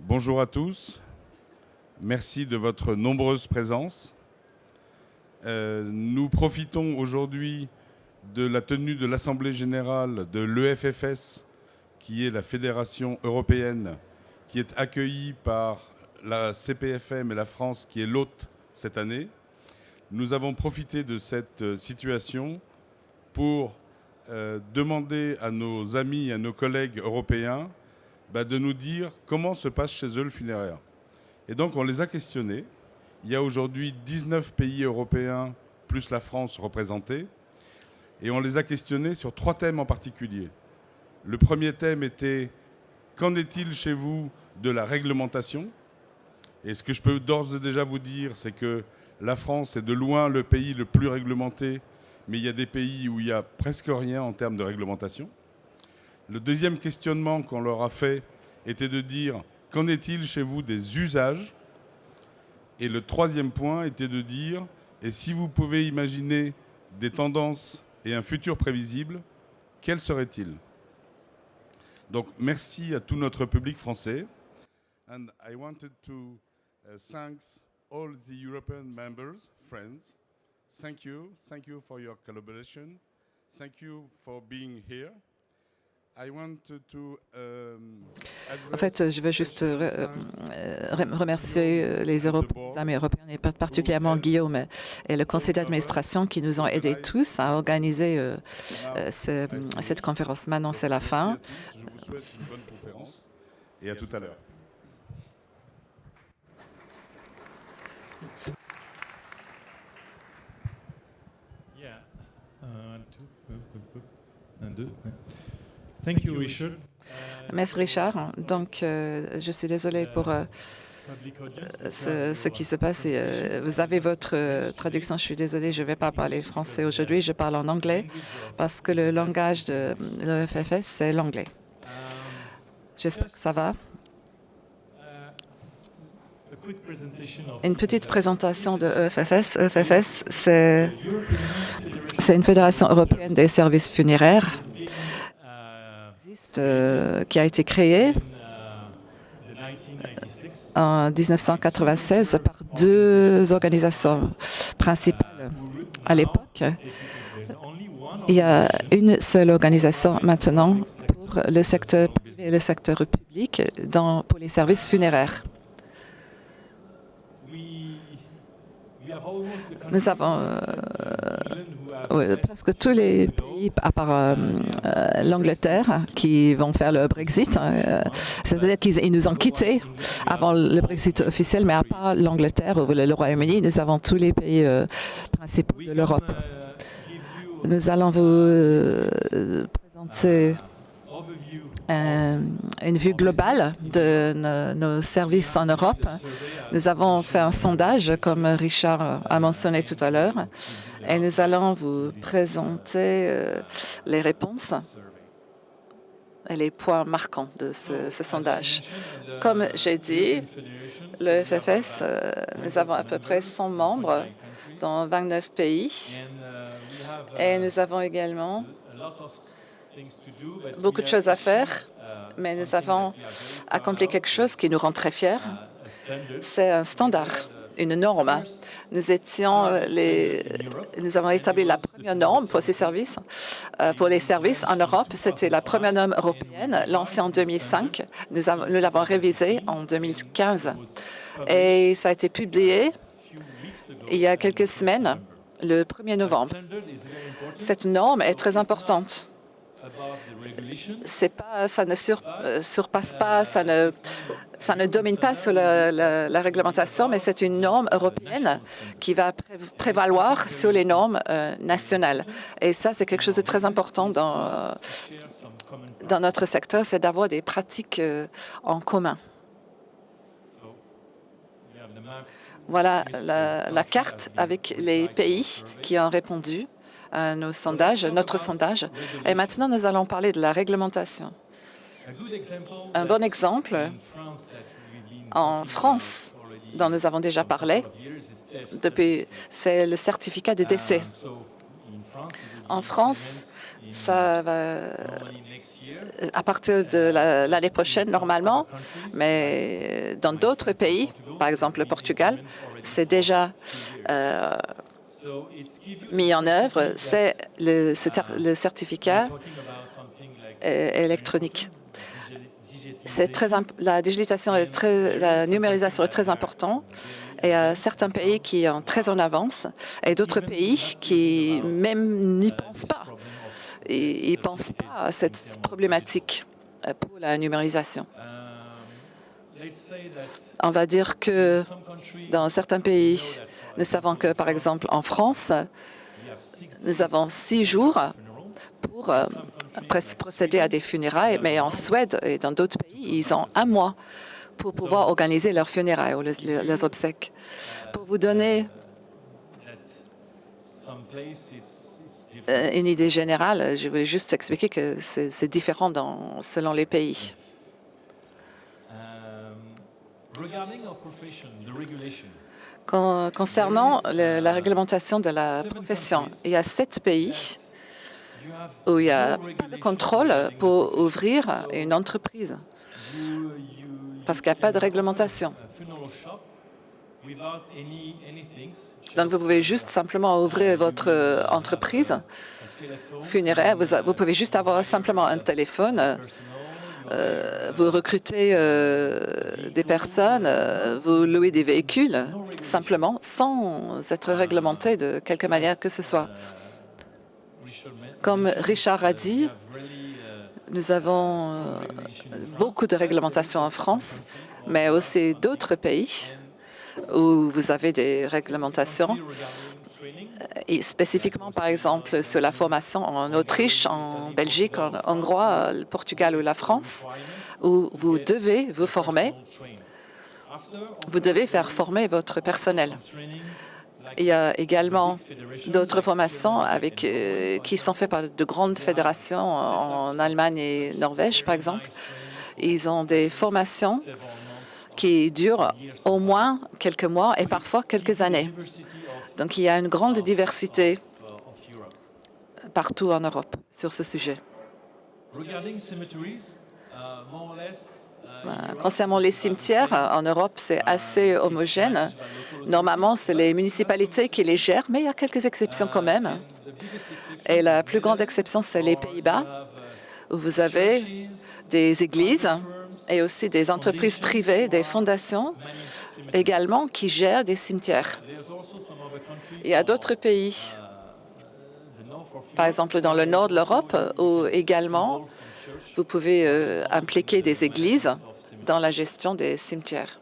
Bonjour à tous. Merci de votre nombreuse présence. Nous profitons aujourd'hui de la tenue de l'Assemblée générale de l'EFFS, qui est la Fédération européenne, qui est accueillie par la CPFM et la France, qui est l'hôte cette année. Nous avons profité de cette situation pour demander à nos amis, à nos collègues européens, de nous dire comment se passe chez eux le funéraire. Et donc on les a questionnés. Il y a aujourd'hui 19 pays européens, plus la France représentée, et on les a questionnés sur 3 thèmes en particulier. Le premier thème était « Qu'en est-il chez vous de la réglementation ?» Et ce que je peux d'ores et déjà vous dire, c'est que la France est de loin le pays le plus réglementé, mais il y a des pays où il n'y a presque rien en termes de réglementation. Le deuxième questionnement qu'on leur a fait était de dire « Qu'en est-il chez vous des usages ?» Et le troisième point était de dire « Et si vous pouvez imaginer des tendances et un futur prévisible, quel serait-il ?» Donc merci à tout notre public français. And I wanted to thank all the European members, friends. Thank you for your collaboration. Thank you for being here. En fait, je veux juste remercier les amis européens, et particulièrement Guillaume et le conseil d'administration qui nous ont aidés tous à organiser cette conférence. Maintenant, c'est la fin. Je vous souhaite une bonne conférence et à tout à l'heure. Thank you, Richard. Merci Richard. Donc, je suis désolée pour ce qui se passe. Vous avez votre traduction. Je suis désolée, je ne vais pas parler français aujourd'hui. Je parle en anglais parce que le langage de l'EFFS, c'est l'anglais. J'espère que ça va. Une petite présentation de EFFS. EFFS, c'est une fédération européenne des services funéraires qui a été créée en 1996 par 2 organisations principales. À l'époque, il y a une seule organisation maintenant pour le secteur privé et le secteur public pour les services funéraires. Nous avons presque tous les pays, à part l'Angleterre, qui vont faire le Brexit. C'est-à-dire qu'ils nous ont quittés avant le Brexit officiel, mais à part l'Angleterre ou le Royaume-Uni, nous avons tous les pays principaux de l'Europe. Nous allons vous présenter une vue globale de nos services en Europe. Nous avons fait un sondage, comme Richard a mentionné tout à l'heure, et nous allons vous présenter les réponses et les points marquants de ce sondage. Comme j'ai dit, le FFS, nous avons à peu près 100 membres dans 29 pays, et nous avons également beaucoup de choses à faire, mais nous avons accompli quelque chose qui nous rend très fiers. C'est un standard, une norme. Nous avons établi la première norme pour ces services, pour les services en Europe. C'était la première norme européenne, lancée en 2005. Nous l'avons révisée en 2015. Et ça a été publié il y a quelques semaines, le 1er novembre. Cette norme est très importante. Ça ne surpasse pas, ça ne domine pas sur la réglementation, mais c'est une norme européenne qui va prévaloir sur les normes nationales. Et ça, c'est quelque chose de très important dans notre secteur, c'est d'avoir des pratiques en commun. Voilà la carte avec les pays qui ont répondu à notre sondage. Et maintenant, nous allons parler de la réglementation. Un bon exemple, en France, dont nous avons déjà parlé, c'est le certificat de décès. En France, ça va à partir de l'année prochaine normalement, mais dans d'autres pays, par exemple le Portugal, c'est déjà mis en œuvre, c'est le certificat électronique. La digitalisation la numérisation est très importante. Et il y a certains pays qui sont très en avance et d'autres pays qui même n'y pensent pas. Ils ne pensent pas à cette problématique pour la numérisation. On va dire que dans certains pays, nous savons que, par exemple, en France, nous avons 6 jours pour procéder à des funérailles, mais en Suède et dans d'autres pays, ils ont 1 mois pour pouvoir organiser leurs funérailles ou les obsèques. Pour vous donner une idée générale, je voulais juste expliquer que c'est différent selon les pays. Concernant la réglementation de la profession, il y a 7 pays où il n'y a pas de contrôle pour ouvrir une entreprise parce qu'il n'y a pas de réglementation. Donc, vous pouvez juste simplement ouvrir votre entreprise funéraire. Vous pouvez juste avoir simplement un téléphone. Vous recrutez des personnes, vous louez des véhicules, simplement, sans être réglementé de quelque manière que ce soit. Comme Richard a dit, nous avons beaucoup de réglementations en France, mais aussi d'autres pays où vous avez des réglementations, et spécifiquement, par exemple, sur la formation en Autriche, en Belgique, en Hongrois, le Portugal ou la France, où vous devez vous former. Vous devez faire former votre personnel. Il y a également d'autres formations qui sont faites par de grandes fédérations en Allemagne et Norvège, par exemple. Ils ont des formations qui durent au moins quelques mois et parfois quelques années. Donc, il y a une grande diversité partout en Europe sur ce sujet. Concernant les cimetières, en Europe, c'est assez homogène. Normalement, c'est les municipalités qui les gèrent, mais il y a quelques exceptions quand même. Et la plus grande exception, c'est les Pays-Bas, où vous avez des églises et aussi des entreprises privées, des fondations également qui gèrent des cimetières. Il y a d'autres pays, par exemple dans le nord de l'Europe, où également vous pouvez impliquer des églises dans la gestion des cimetières.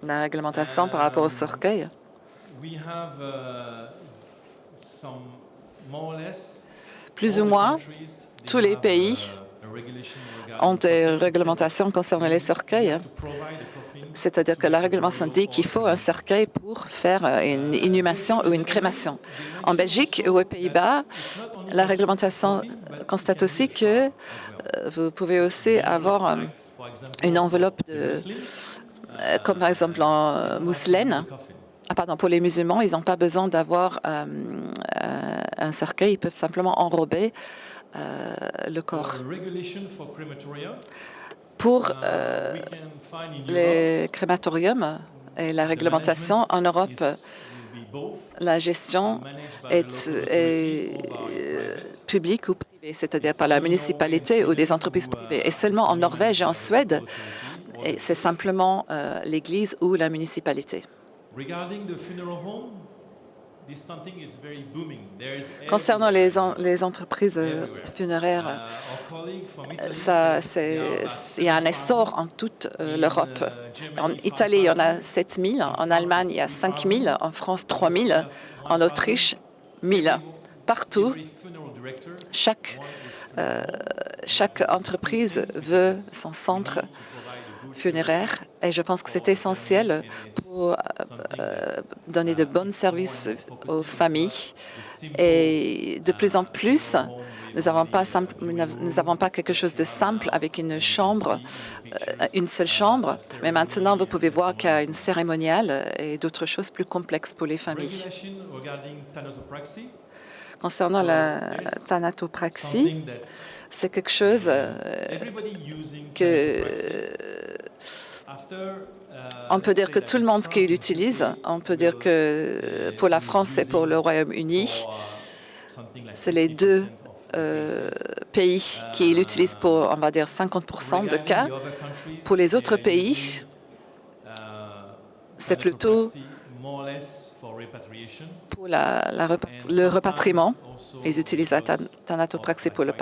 La réglementation par rapport au cercueil. Plus ou moins, tous les pays ont des réglementations concernant les cercueils. C'est-à-dire que la réglementation dit qu'il faut un cercueil pour faire une inhumation ou une crémation. En Belgique ou aux Pays-Bas, la réglementation constate aussi que vous pouvez aussi avoir une enveloppe comme par exemple en mousseline. Pour les musulmans, ils n'ont pas besoin d'avoir un cercueil, ils peuvent simplement enrober le corps. Pour les crématoriums et la réglementation en Europe, la gestion est publique ou privée, c'est-à-dire par la municipalité ou des entreprises privées. Et seulement en Norvège et en Suède, c'est simplement l'Église ou la municipalité. Concernant les entreprises funéraires, il y a un essor en toute l'Europe. En Italie, il y en a 7 000, en Allemagne, il y a 5 000, en France, 3 000, en Autriche, 1 000. Partout, chaque entreprise veut son centre funéraire et je pense que c'est essentiel pour donner de bons services aux familles. Et de plus en plus, Nous n'avons pas quelque chose de simple avec une chambre, une seule chambre, mais maintenant vous pouvez voir qu'il y a une cérémoniale et d'autres choses plus complexes pour les familles. Concernant la thanatopraxie, c'est quelque chose que on peut dire que tout le monde qui l'utilise, on peut dire que pour la France et pour le Royaume-Uni, c'est les deux pays qui l'utilisent pour, on va dire, 50% de cas. Pour les autres pays, c'est plutôt pour le repatriement. Ils utilisent la thanatopraxie pour le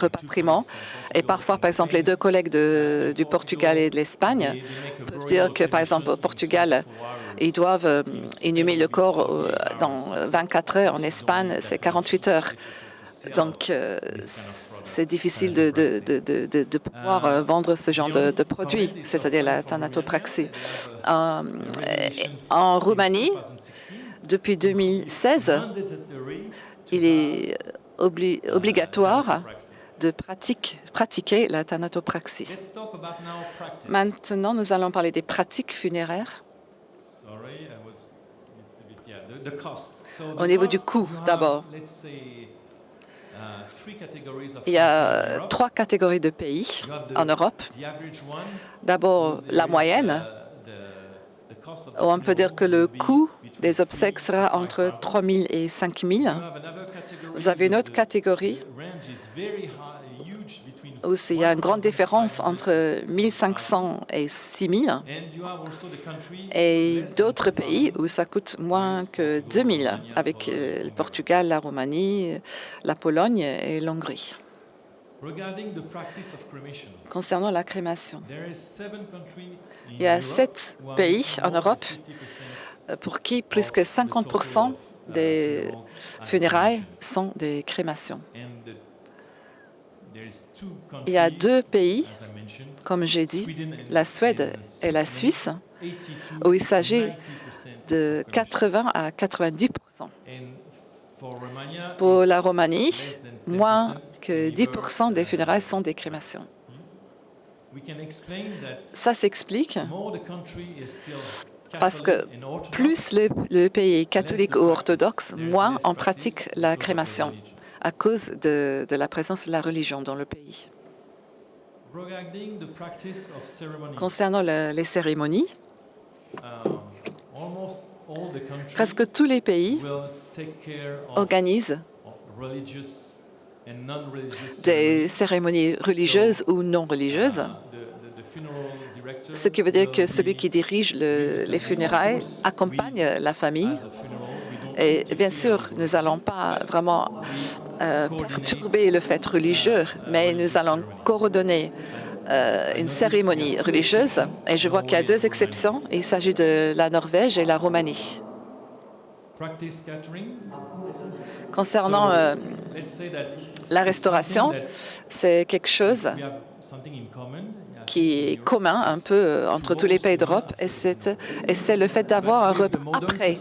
repatriement. Et parfois, par exemple, les deux collègues du Portugal et de l'Espagne peuvent dire que, par exemple, au Portugal, ils doivent inhumer le corps dans 24 heures. En Espagne, c'est 48 heures. Donc, c'est difficile de pouvoir vendre ce genre de produit, c'est-à-dire la thanatopraxie. En Roumanie, depuis 2016, il est obligatoire de pratiquer la thanatopraxie. Maintenant, nous allons parler des pratiques funéraires. Au niveau du coût, d'abord. Il y a 3 catégories de pays en Europe. D'abord, la moyenne, où on peut dire que le coût des obsèques sera entre 3 000 et 5 000. Vous avez une autre catégorie où il y a une grande différence entre 1 500 et 6 000. Et d'autres pays où ça coûte moins que 2 000, avec le Portugal, la Roumanie, la Pologne et l'Hongrie. Concernant la crémation, il y a 7 pays en Europe pour qui plus que 50% des funérailles sont des crémations. Il y a 2 pays, comme j'ai dit, la Suède et la Suisse, où il s'agit de 80 à 90%. Pour la Roumanie, moins que 10% des funérailles sont des crémations. Ça s'explique parce que plus le pays est catholique ou orthodoxe, moins on pratique la crémation à cause de la présence de la religion dans le pays. Concernant les cérémonies, presque tous les pays organisent des cérémonies religieuses ou non religieuses, ce qui veut dire que celui qui dirige les funérailles accompagne la famille. Et bien sûr, nous n'allons pas vraiment perturber le fait religieux, mais nous allons coordonner une cérémonie religieuse. Et je vois qu'il y a 2 exceptions. Il s'agit de la Norvège et la Roumanie. Concernant la restauration, c'est quelque chose qui est commun un peu entre tous les pays d'Europe, et c'est le fait d'avoir un repas après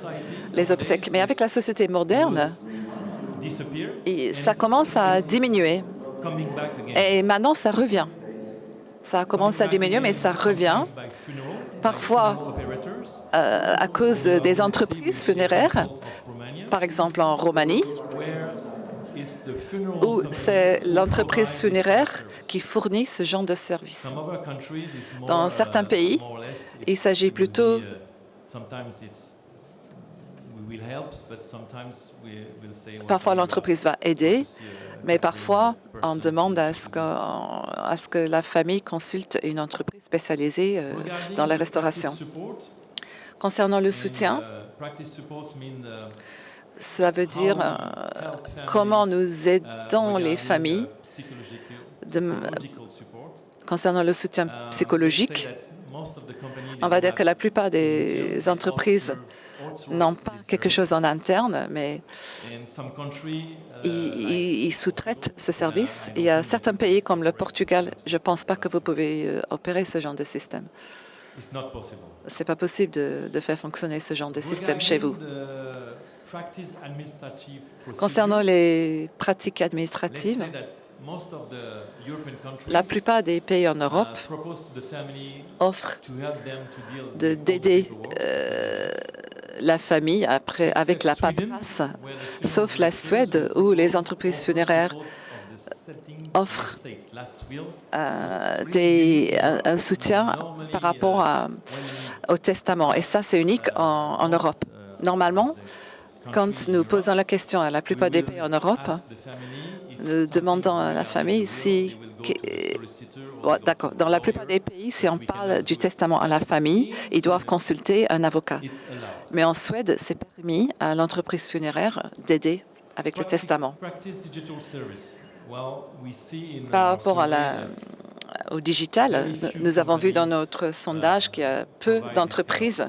les obsèques. Mais avec la société moderne, ça commence à diminuer. Et maintenant, ça revient. Ça commence à diminuer, mais ça revient. Parfois, à cause des entreprises funéraires, par exemple en Roumanie, où c'est l'entreprise funéraire qui fournit ce genre de service. Dans certains pays, il s'agit plutôt parfois l'entreprise va aider, mais parfois on demande à ce que la famille consulte une entreprise spécialisée dans la restauration. Concernant le soutien, ça veut dire comment nous aidons les familles concernant le soutien psychologique. On va dire que la plupart des entreprises n'ont pas quelque chose en interne, mais ils sous-traitent ce service. Il y a certains pays comme le Portugal, je ne pense pas que vous pouvez opérer ce genre de système. Ce n'est pas possible de faire fonctionner ce genre de système chez vous. Concernant les pratiques administratives, la plupart des pays en Europe offrent d'aider la famille avec la paperasse, sauf la Suède où les entreprises funéraires offrent un soutien par rapport au testament. Et ça, c'est unique en Europe. Normalement, quand nous posons la question à la plupart des pays en Europe, nous demandons à la famille si... D'accord. Dans la plupart des pays, si on parle du testament à la famille, ils doivent consulter un avocat. Mais en Suède, c'est permis à l'entreprise funéraire d'aider avec le testament. Par rapport au digital, nous avons vu dans notre sondage qu'il y a peu d'entreprises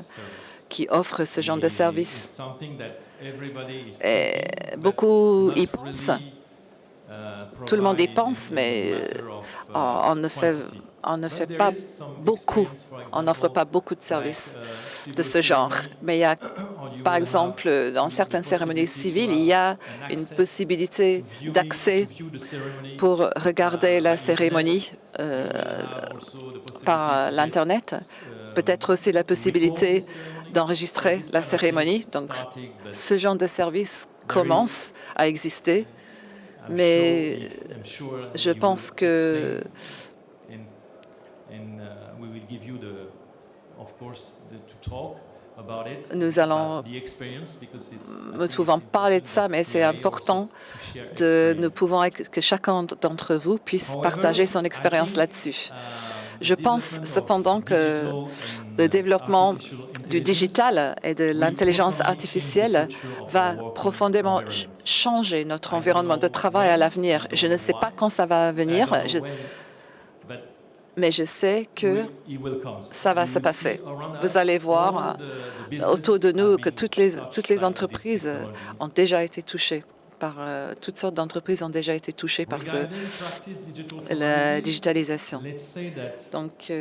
qui offrent ce genre de service. Et beaucoup y pensent. Tout le monde y pense, mais on ne fait pas beaucoup. On n'offre pas beaucoup de services de ce genre. Mais il y a, par exemple, dans certaines cérémonies civiles, il y a une possibilité d'accès pour regarder la cérémonie par l'Internet. Peut-être aussi la possibilité d'enregistrer la cérémonie. Donc, ce genre de service commence à exister. Mais je pense que nous pouvons parler de ça, mais c'est important que chacun d'entre vous puisse partager son expérience là-dessus. Je pense cependant que le développement du digital et de l'intelligence artificielle va profondément changer notre environnement de travail à l'avenir. Je ne sais pas quand ça va venir, mais je sais que ça va se passer. Vous allez voir autour de nous que toutes les entreprises ont déjà été touchées. Toutes sortes d'entreprises ont déjà été touchées par la digitalisation. Donc,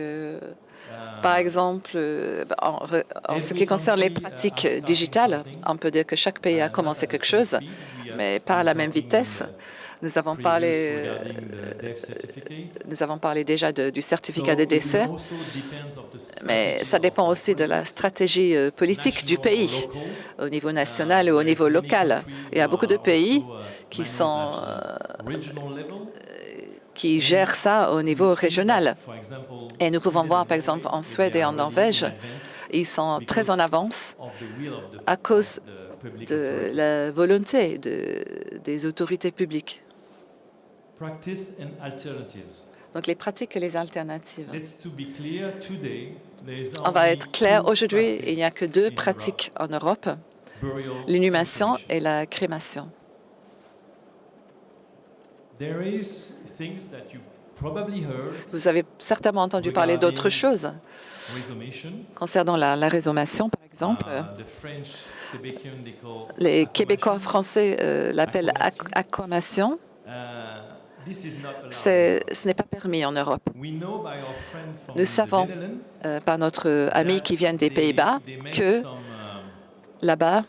par exemple, en ce qui concerne les pratiques digitales, on peut dire que chaque pays a commencé quelque chose, mais pas à la même vitesse. Nous avons parlé déjà du certificat de décès, mais ça dépend aussi de la stratégie politique du pays, au niveau national ou au niveau local. Il y a beaucoup de pays qui gèrent ça au niveau régional. Et nous pouvons voir, par exemple, en Suède et en Norvège, ils sont très en avance à cause de la volonté des autorités publiques. Donc, les pratiques et les alternatives. On va être clair, aujourd'hui, il n'y a que deux pratiques en Europe, l'inhumation et la crémation. Vous avez certainement entendu parler d'autres choses. Concernant la résumation, par exemple, les Québécois français l'appellent aquamation. Ce n'est pas permis en Europe. Nous savons par notre ami qui vient des Pays-Bas que là-bas,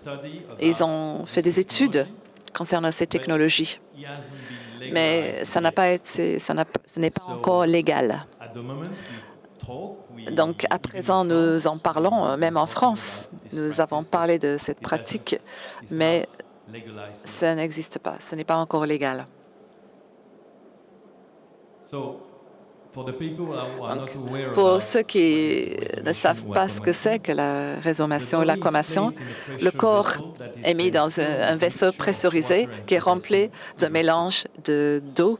ils ont fait des études concernant ces technologies. Mais ce n'est pas encore légal. Donc, à présent, nous en parlons, même en France. Nous avons parlé de cette pratique, mais ça n'existe pas. Ce n'est pas encore légal. Pour ceux qui ne savent pas ce que c'est que la résumation ou l'aquamation, le corps est mis dans un vaisseau pressurisé qui est rempli d'un mélange d'eau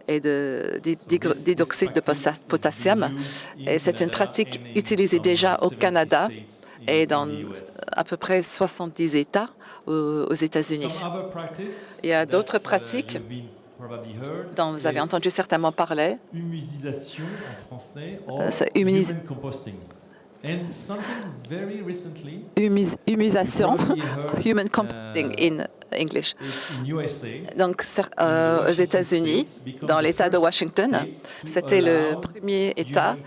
et d'hydroxyde de potassium. Et c'est une pratique utilisée déjà au Canada et dans à peu près 70 États aux États-Unis. Il y a d'autres pratiques dont vous avez entendu certainement parler. Humusisation en français, human composting. Humusation, human composting in English. Donc, aux États-Unis, dans l'État de Washington, c'était le premier État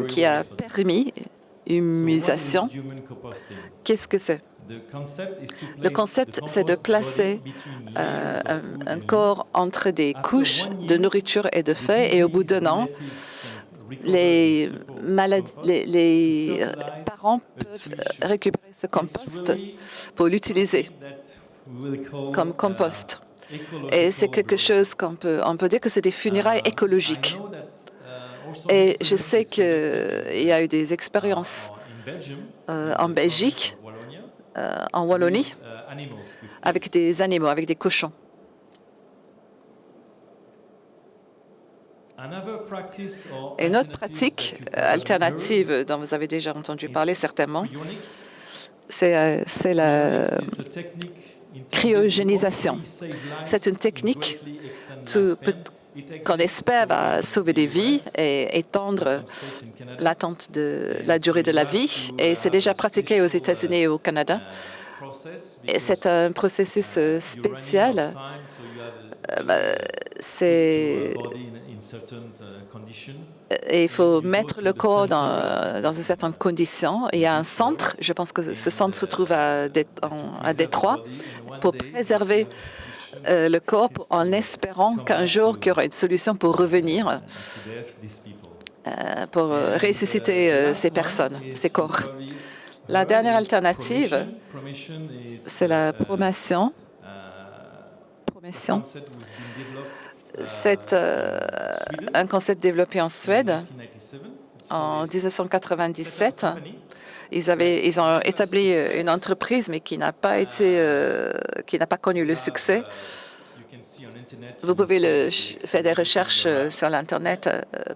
qui a permis humusation. Qu'est-ce que c'est? Le concept, c'est de placer un corps entre des couches de nourriture et de feuilles, et au bout d'un an, les parents peuvent récupérer ce compost pour l'utiliser comme compost. Et c'est quelque chose on peut dire que c'est des funérailles écologiques. Et je sais qu'il y a eu des expériences en Belgique, en Wallonie, avec des animaux, avec des cochons. Une autre pratique alternative dont vous avez déjà entendu parler certainement, c'est la cryogénisation. C'est une technique qu'on espère va sauver des vies et étendre l'attente de la durée de la vie. Et c'est déjà pratiqué aux États-Unis et au Canada. Et c'est un processus spécial. Et il faut mettre le corps dans une certaine condition. Il y a un centre, je pense que ce centre se trouve à Détroit, pour préserver le corps en espérant qu'un jour, qu'il y aura une solution pour revenir, pour ressusciter ces personnes, ces corps. La dernière alternative, c'est la promotion. C'est un concept développé en Suède en 1997. Ils ont établi une entreprise, mais qui n'a pas connu le succès. Vous pouvez faire des recherches sur l'Internet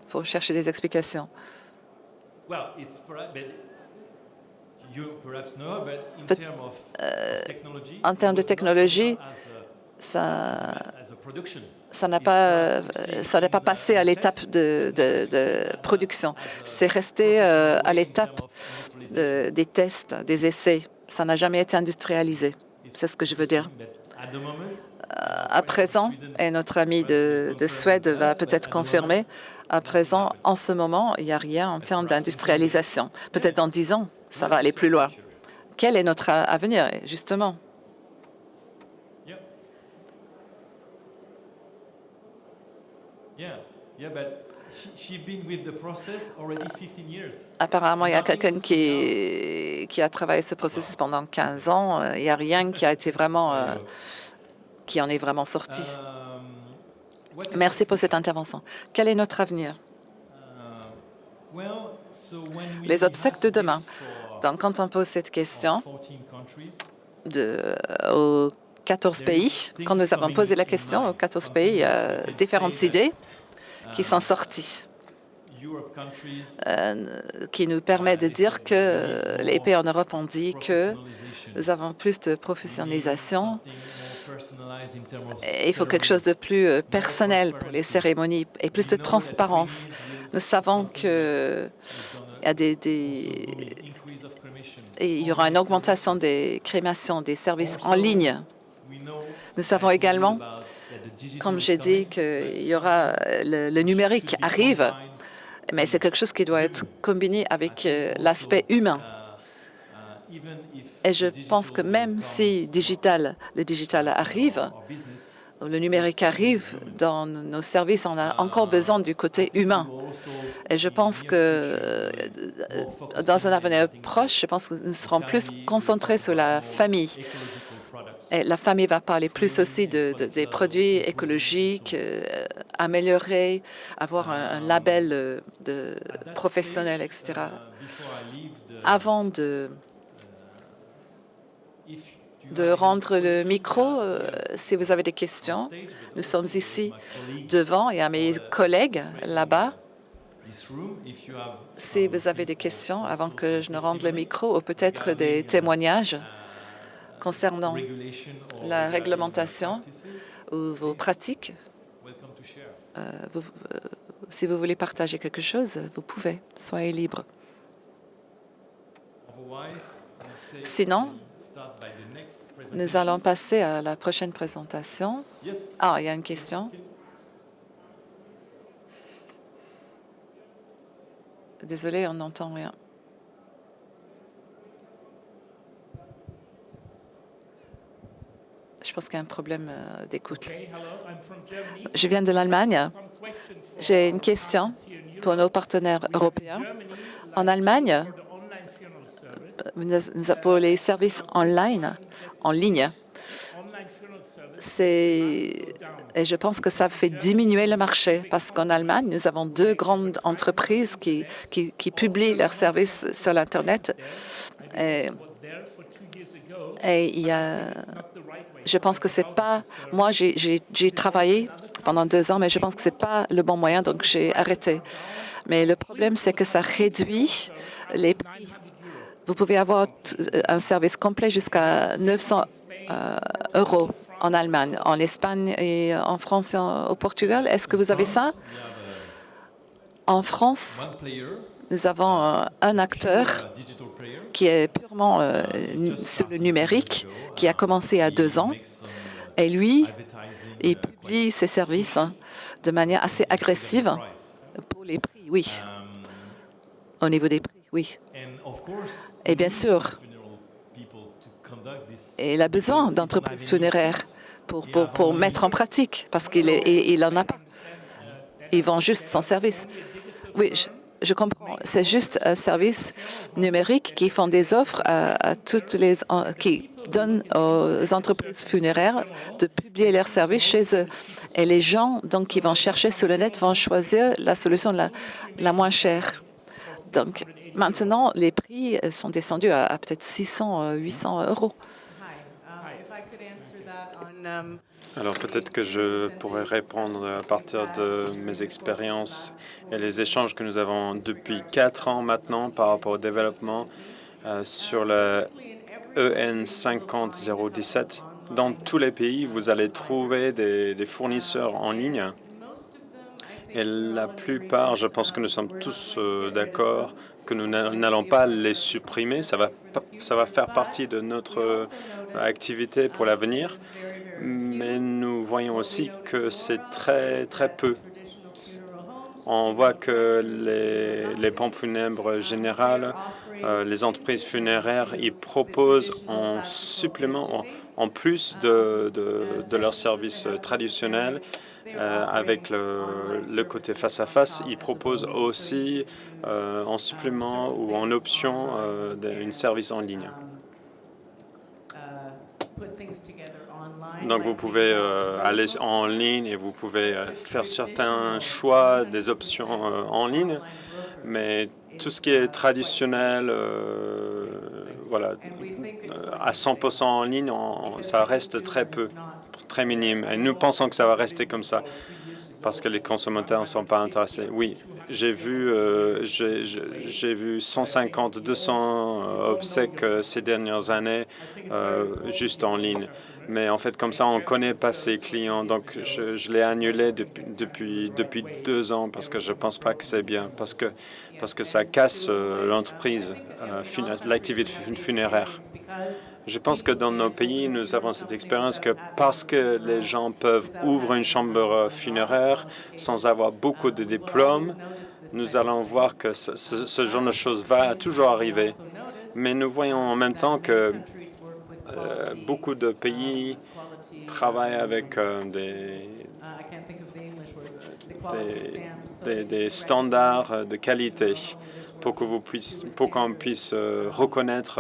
pour chercher des explications. En termes de technologie, ça n'est pas passé à l'étape de production. C'est resté à l'étape des tests, des essais. Ça n'a jamais été industrialisé. C'est ce que je veux dire. À présent, et notre ami de Suède va peut-être confirmer, à présent, en ce moment, il n'y a rien en termes d'industrialisation. Peut-être dans 10 ans, ça va aller plus loin. Quel est notre avenir, justement? Apparemment, il y a quelqu'un qui a travaillé ce processus pendant 15 ans. Il n'y a rien qui a été vraiment, qui en est vraiment sorti. Merci pour cette intervention. Quel est notre avenir? Les obstacles de demain. Donc, quand on pose cette question aux 14 pays, quand nous avons posé la question aux 14 pays, il y a différentes idées qui sont sorties, qui nous permettent de dire que les pays en Europe ont dit que nous avons plus de professionnalisation. Il faut quelque chose de plus personnel pour les cérémonies et plus de transparence. Nous savons qu'il y aura une augmentation des crémations, des services en ligne. Nous savons également, comme j'ai dit, qu'il y aura le numérique arrive, mais c'est quelque chose qui doit être combiné avec l'aspect humain. Et je pense que même si le digital arrive, le numérique arrive, dans nos services, on a encore besoin du côté humain. Et je pense que dans un avenir proche, je pense que nous serons plus concentrés sur la famille. Et la famille va parler plus aussi des produits écologiques, améliorer, avoir un label de professionnel, etc. Avant de rendre le micro, si vous avez des questions, nous sommes ici devant et à mes collègues là-bas. Si vous avez des questions avant que je ne rende le micro, ou peut-être des témoignages concernant la réglementation ou vos pratiques, si vous voulez partager quelque chose, vous pouvez. Soyez libre. Sinon, nous allons passer à la prochaine présentation. Ah, il y a une question. Désolé, on n'entend rien. Je pense qu'il y a un problème d'écoute. Je viens de l'Allemagne. J'ai une question pour nos partenaires européens. En Allemagne, pour les services en ligne, et je pense que ça fait diminuer le marché parce qu'en Allemagne, nous avons 2 grandes entreprises qui publient leurs services sur l'Internet. Et je pense que c'est pas... Moi, j'ai travaillé pendant 2 ans, mais je pense que c'est pas le bon moyen, donc j'ai arrêté. Mais le problème, c'est que ça réduit les prix. Vous pouvez avoir un service complet jusqu'à 900 € en Allemagne, en Espagne et en France et au Portugal. Est-ce que vous avez ça? En France, nous avons un acteur qui est purement sur le numérique, qui a commencé il y a 2 ans. Et lui, il publie ses services de manière assez agressive pour les prix, oui. Au niveau des prix, oui. Et bien sûr, il a besoin d'entreprises funéraires pour mettre en pratique, parce qu'il en a pas. Ils vendent juste son service. Oui, je comprends. C'est juste un service numérique qui font des offres à toutes qui donnent aux entreprises funéraires de publier leurs services chez eux. Et les gens donc, qui vont chercher sur le net vont choisir la solution la moins chère. Donc, maintenant, les prix sont descendus à peut-être 600, 800 €. Alors peut-être que je pourrais répondre à partir de mes expériences et les échanges que nous avons depuis 4 ans maintenant par rapport au développement sur le EN 50017. Dans tous les pays, vous allez trouver des fournisseurs en ligne. Et la plupart, je pense que nous sommes tous d'accord que nous n'allons pas les supprimer. Ça va faire partie de notre activité pour l'avenir. Mais nous voyons aussi que c'est très, très peu. On voit que les pompes funèbres générales, les entreprises funéraires, ils proposent en supplément, en plus de leurs services traditionnels, avec le côté face-à-face, ils proposent aussi en supplément ou en option un service en ligne. Donc vous pouvez aller en ligne et vous pouvez faire certains choix des options en ligne, mais tout ce qui est traditionnel, voilà, à 100% en ligne, ça reste très peu, très minime. Et nous pensons que ça va rester comme ça parce que les consommateurs ne sont pas intéressés. Oui, j'ai vu 150, 200 obsèques ces dernières années juste en ligne. Mais en fait, comme ça, on ne connaît pas ses clients. Donc, je l'ai annulé depuis 2 ans parce que je ne pense pas que c'est bien, parce que ça casse l'entreprise, l'activité funéraire. Je pense que dans nos pays, nous avons cette expérience que parce que les gens peuvent ouvrir une chambre funéraire sans avoir beaucoup de diplômes, nous allons voir que ce genre de choses va toujours arriver. Mais nous voyons en même temps que beaucoup de pays travaillent avec des standards de qualité pour qu'on puisse reconnaître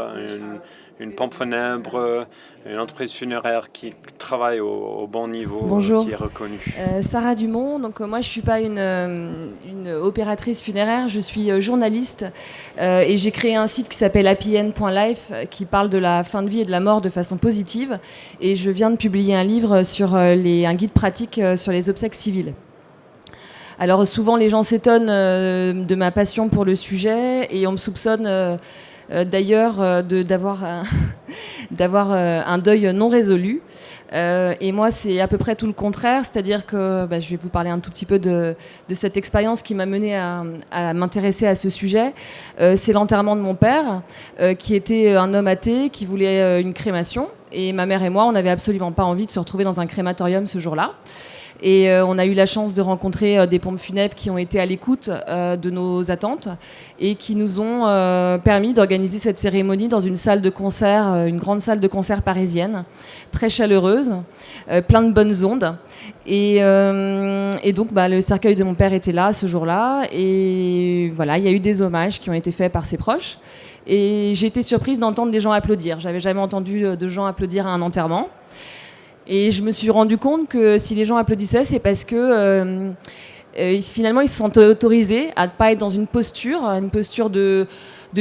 une pompe funèbre, une entreprise funéraire qui travaille au bon niveau. Bonjour. Qui est reconnue. Sarah Dumont. Donc moi, je suis pas une opératrice funéraire, je suis journaliste et j'ai créé un site qui s'appelle happyn.life qui parle de la fin de vie et de la mort de façon positive. Et je viens de publier un livre sur un guide pratique sur les obsèques civiles. Alors souvent, les gens s'étonnent de ma passion pour le sujet et on me soupçonne d'ailleurs d'avoir un deuil non résolu. Et moi, c'est à peu près tout le contraire, c'est-à-dire que je vais vous parler un tout petit peu de cette expérience qui m'a menée à m'intéresser à ce sujet. C'est l'enterrement de mon père, qui était un homme athée, qui voulait une crémation. Et ma mère et moi, on n'avait absolument pas envie de se retrouver dans un crématorium ce jour-là. Et on a eu la chance de rencontrer des pompes funèbres qui ont été à l'écoute de nos attentes et qui nous ont permis d'organiser cette cérémonie dans une salle de concert, une grande salle de concert parisienne, très chaleureuse, plein de bonnes ondes. Et donc, le cercueil de mon père était là ce jour-là. Et voilà, il y a eu des hommages qui ont été faits par ses proches. Et j'ai été surprise d'entendre des gens applaudir. J'avais jamais entendu de gens applaudir à un enterrement. Et je me suis rendu compte que si les gens applaudissaient, c'est parce que finalement, ils se sentaient autorisés à ne pas être dans une posture de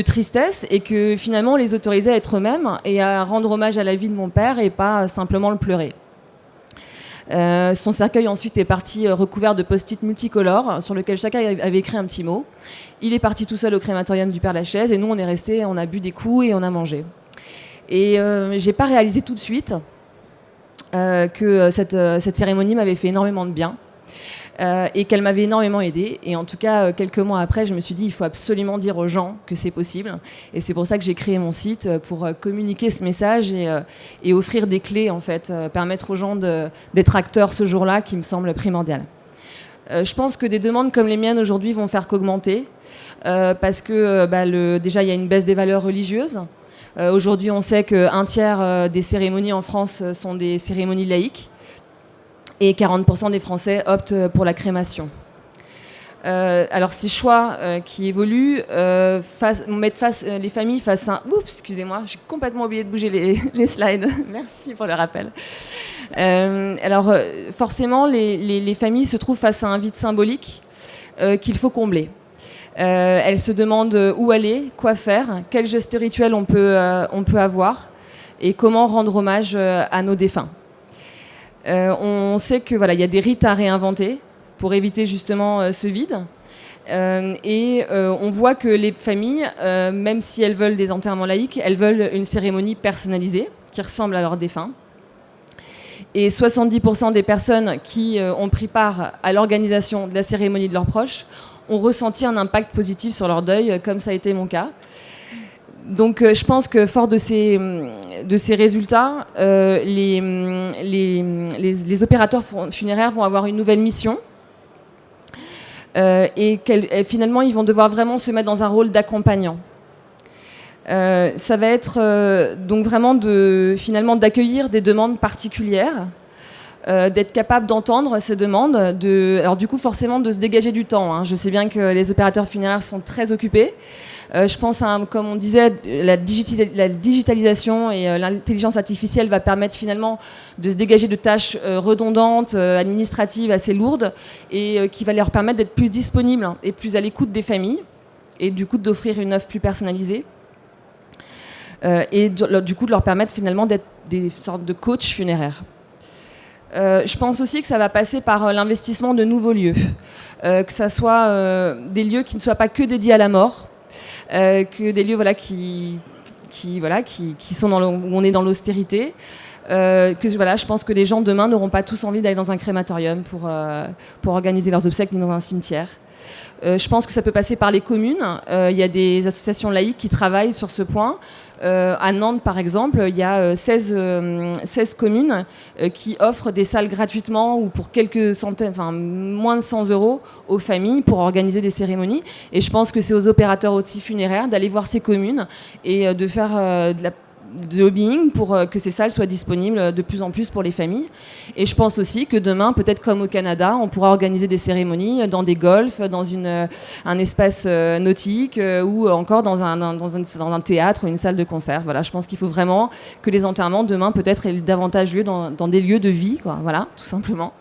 tristesse, et que finalement, on les autorisait à être eux-mêmes et à rendre hommage à la vie de mon père et pas simplement le pleurer. Son cercueil ensuite est parti recouvert de post-it multicolores sur lequel chacun avait écrit un petit mot. Il est parti tout seul au crématorium du Père-Lachaise et nous, on est restés, on a bu des coups et on a mangé. Et j'ai pas réalisé tout de suite que cette cérémonie m'avait fait énormément de bien et qu'elle m'avait énormément aidée. Et en tout cas, quelques mois après, je me suis dit il faut absolument dire aux gens que c'est possible. Et c'est pour ça que j'ai créé mon site, pour communiquer ce message et offrir des clés, en fait, permettre aux gens d'être acteurs ce jour-là, qui me semble primordial. Je pense que des demandes comme les miennes aujourd'hui vont faire qu'augmenter, parce que déjà, il y a une baisse des valeurs religieuses. Aujourd'hui, on sait qu'un tiers des cérémonies en France sont des cérémonies laïques et 40% des Français optent pour la crémation. Alors ces choix qui évoluent mettent les familles face à un... Oups, excusez-moi, j'ai complètement oublié de bouger les slides. Merci pour le rappel. Forcément, les familles se trouvent face à un vide symbolique qu'il faut combler. Elles se demandent où aller, quoi faire, quel geste rituel on peut avoir et comment rendre hommage à nos défunts. On sait que il y a des rites à réinventer pour éviter justement ce vide. On voit que les familles, même si elles veulent des enterrements laïques, elles veulent une cérémonie personnalisée qui ressemble à leurs défunts. Et 70% des personnes qui ont pris part à l'organisation de la cérémonie de leurs proches ont ressenti un impact positif sur leur deuil, comme ça a été mon cas. Donc je pense que fort de ces résultats, les opérateurs funéraires vont avoir une nouvelle mission et finalement ils vont devoir vraiment se mettre dans un rôle d'accompagnant. Ça va être donc vraiment d'accueillir des demandes particulières, d'être capable d'entendre ces demandes, alors du coup forcément de se dégager du temps, hein. Je sais bien que les opérateurs funéraires sont très occupés. Je pense comme on disait, la digitalisation et l'intelligence artificielle va permettre finalement de se dégager de tâches redondantes, administratives assez lourdes, et qui va leur permettre d'être plus disponibles et plus à l'écoute des familles, et du coup d'offrir une offre plus personnalisée. Du coup de leur permettre finalement d'être des sortes de coachs funéraires. Je pense aussi que ça va passer par l'investissement de nouveaux lieux, que ça soit des lieux qui ne soient pas que dédiés à la mort, que des lieux qui sont où on est dans l'austérité, je pense que les gens demain n'auront pas tous envie d'aller dans un crématorium pour organiser leurs obsèques ni dans un cimetière. Je pense que ça peut passer par les communes. Il y a des associations laïques qui travaillent sur ce point. À Nantes, par exemple, il y a 16 communes qui offrent des salles gratuitement ou pour quelques centaines, moins de 100 € aux familles pour organiser des cérémonies. Et je pense que c'est aux opérateurs aussi funéraires d'aller voir ces communes et de faire de lobbying pour que ces salles soient disponibles de plus en plus pour les familles. Et je pense aussi que demain, peut-être comme au Canada, on pourra organiser des cérémonies dans des golfs, dans un espace nautique ou encore dans un théâtre ou une salle de concert. Voilà, je pense qu'il faut vraiment que les enterrements demain peut-être aient davantage lieu dans des lieux de vie, quoi. Voilà, tout simplement.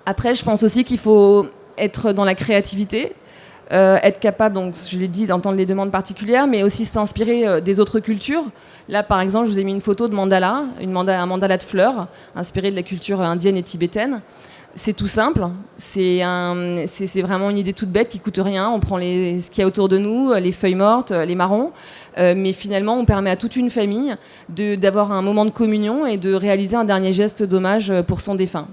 Après, je pense aussi qu'il faut être dans la créativité. Être capable, donc je l'ai dit, d'entendre les demandes particulières, mais aussi s'inspirer des autres cultures. Là, par exemple, je vous ai mis une photo de mandala, un mandala de fleurs, inspiré de la culture indienne et tibétaine. C'est tout simple, c'est vraiment une idée toute bête qui coûte rien. On prend ce qu'il y a autour de nous, les feuilles mortes, les marrons, mais finalement, on permet à toute une famille d'avoir un moment de communion et de réaliser un dernier geste d'hommage pour son défunt.